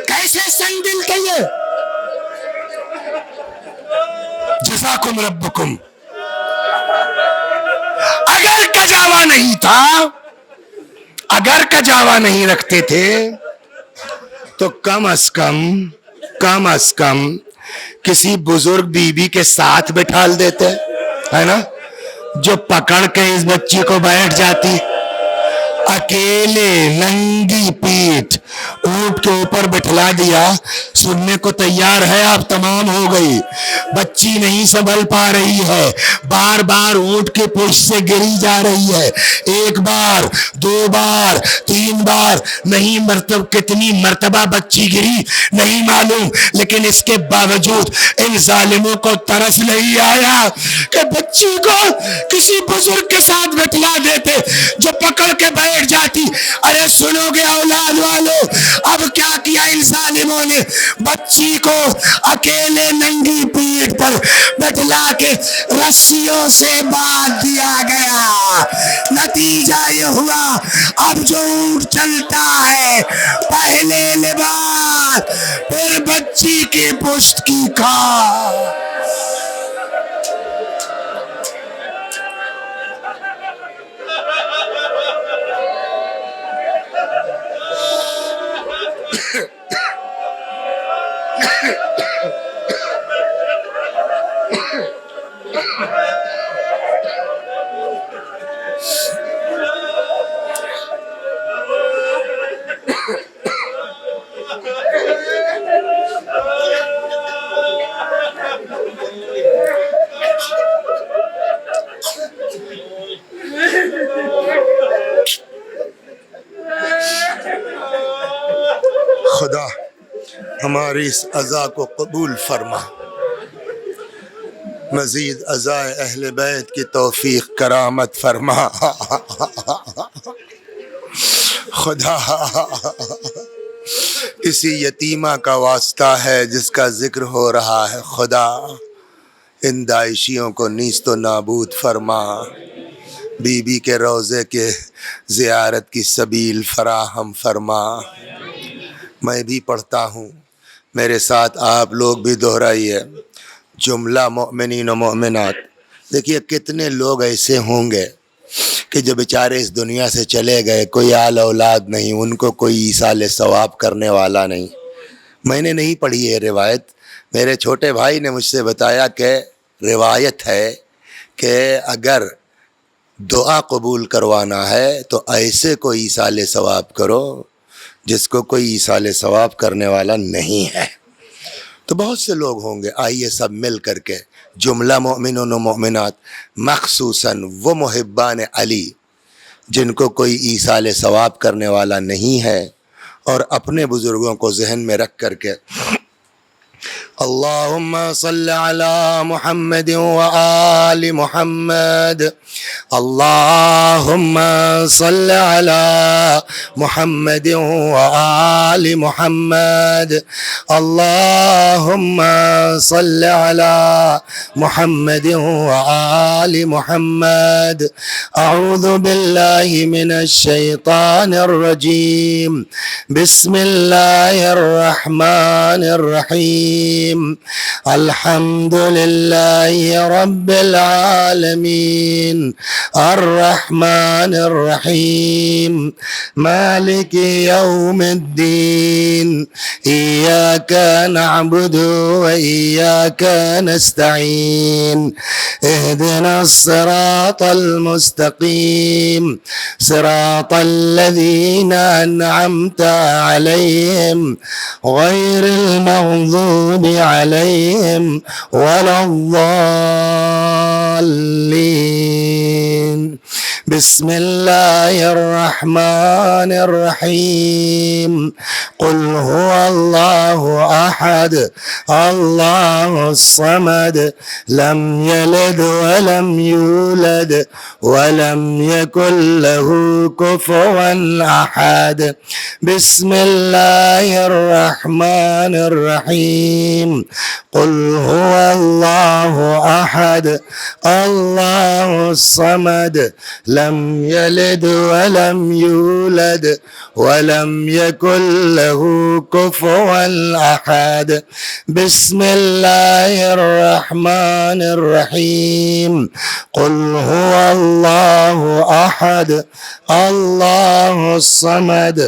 کیسے سنگ دل کہیے جزاکم ربکم. اگر کجاوا نہیں تھا اگر کجاوا نہیں رکھتے تھے تو کم از کم کسی بزرگ بیوی کے ساتھ بٹھا دیتے ہے نا جو پکڑ کے اس بچی کو بیٹھ جاتی. اکیلے ننگی پیٹھ اونٹ کے اوپر بٹھلا دیا. سننے کو تیار ہے آپ تمام ہو گئی. بچی نہیں سنبھل پا رہی ہے بار بار اونٹ کے پشت سے گری جا رہی ہے. 1 بار 2 بار 3 بار نہیں کتنی مرتبہ بچی گری نہیں معلوم. لیکن اس کے باوجود ان ظالموں کو ترس نہیں آیا کہ بچی کو کسی بزرگ کے ساتھ بٹھلا دیتے جو پکڑ کے بیٹھ جاتی. ارے سنو گے اولاد والو اب کیا کیا ان ظالموں نے؟ بچی کو اکیلے ننگی پیٹھ پر بٹھلا کے رسیوں سے باندھ دیا گیا. نتیجہ یہ ہوا اب جو اونٹ چلتا ہے پہلے لباس پھر بچی کی پشت کی کھا. خدا ہماری اس عزا کو قبول فرما. مزید عزائے اہل بیت کی توفیق کرامت فرما. خدا اسی یتیمہ کا واسطہ ہے جس کا ذکر ہو رہا ہے. خدا ان داعشیوں کو نیست و نابود فرما. بی بی کے روضے کے زیارت کی سبیل فراہم فرما. میں بھی پڑھتا ہوں میرے ساتھ آپ لوگ بھی دہرائیے. جملہ مؤمنین و مؤمنات. دیکھیے کتنے لوگ ایسے ہوں گے کہ جو بیچارے اس دنیا سے چلے گئے کوئی آل اولاد نہیں ان کو کوئی ایصال ثواب کرنے والا نہیں. میں نے نہیں پڑھی یہ روایت میرے چھوٹے بھائی نے مجھ سے بتایا کہ روایت ہے کہ اگر دعا قبول کروانا ہے تو ایسے کوئی ایصال ثواب کرو جس کو کوئی ایصال ثواب کرنے والا نہیں ہے. تو بہت سے لوگ ہوں گے، آئیے سب مل کر کے جملہ مومنون و مومنات، مخصوصاً وہ محبان علی جن کو کوئی ایصال ثواب کرنے والا نہیں ہے، اور اپنے بزرگوں کو ذہن میں رکھ کر کے اللہم صل علی محمد وآل محمد، اللہم صل علی محمد وآل محمد، اللہم صل علی محمد وآل محمد۔ اعوذ باللہ من الشیطان الرجیم، بسم اللہ الرحمن الرحیم، الحمد للہ رب العالمین، الرحمن الرحیم، مالک یوم الدین، ایاک نعبد و ایاک نستعین، اہدنا الصراط المستقیم، صراط الذین انعمت علیہم غیر المغضوب علیہم ولا الضالین۔ بسم اللہ الرحمن الرحیم، قل هو اللہ احد اللہ الصمد، لم یلد ولم یولد ولم یکن له کفوا احد۔ بسم اللہ الرحمن الرحیم، قل هو اللہ احد اللہ الصمد، لم یلد ولم یولد ولم یکن له کفوا احد۔ بسم اللہ الرحمن الرحیم، قل هو اللہ احد اللہ الصمد،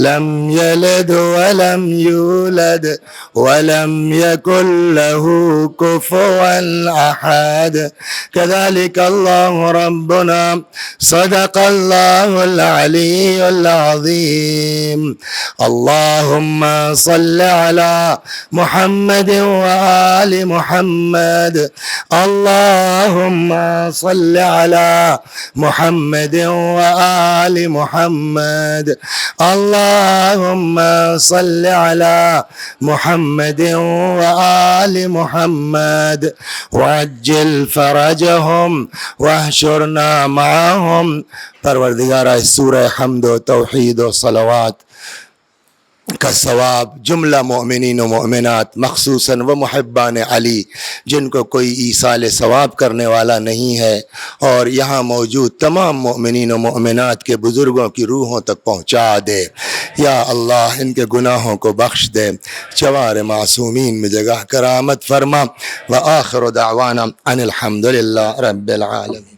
لم یلد ولم یولد ولم یکن له کفوا احد۔ كذلك الله ربنا صدق الله العلي العظيم۔ اللهم صل على محمد وآل محمد، اللهم صل على محمد وآل محمد، اللهم صل على محمد وآل محمد، وعجل فرجهم واحشرنا معهم۔ پروردگارہ اس سورہ حمد و توحید و صلوات کا ثواب جملہ مومنین و مومنات، مخصوصاً وہ محبان علی جن کو کوئی ایصال ثواب کرنے والا نہیں ہے، اور یہاں موجود تمام مومنین و مومنات کے بزرگوں کی روحوں تک پہنچا دے۔ یا اللہ ان کے گناہوں کو بخش دے، چوار معصومین میں جگہ کرامت فرما۔ وآخر دعوانا ان الحمد للہ رب العالمین۔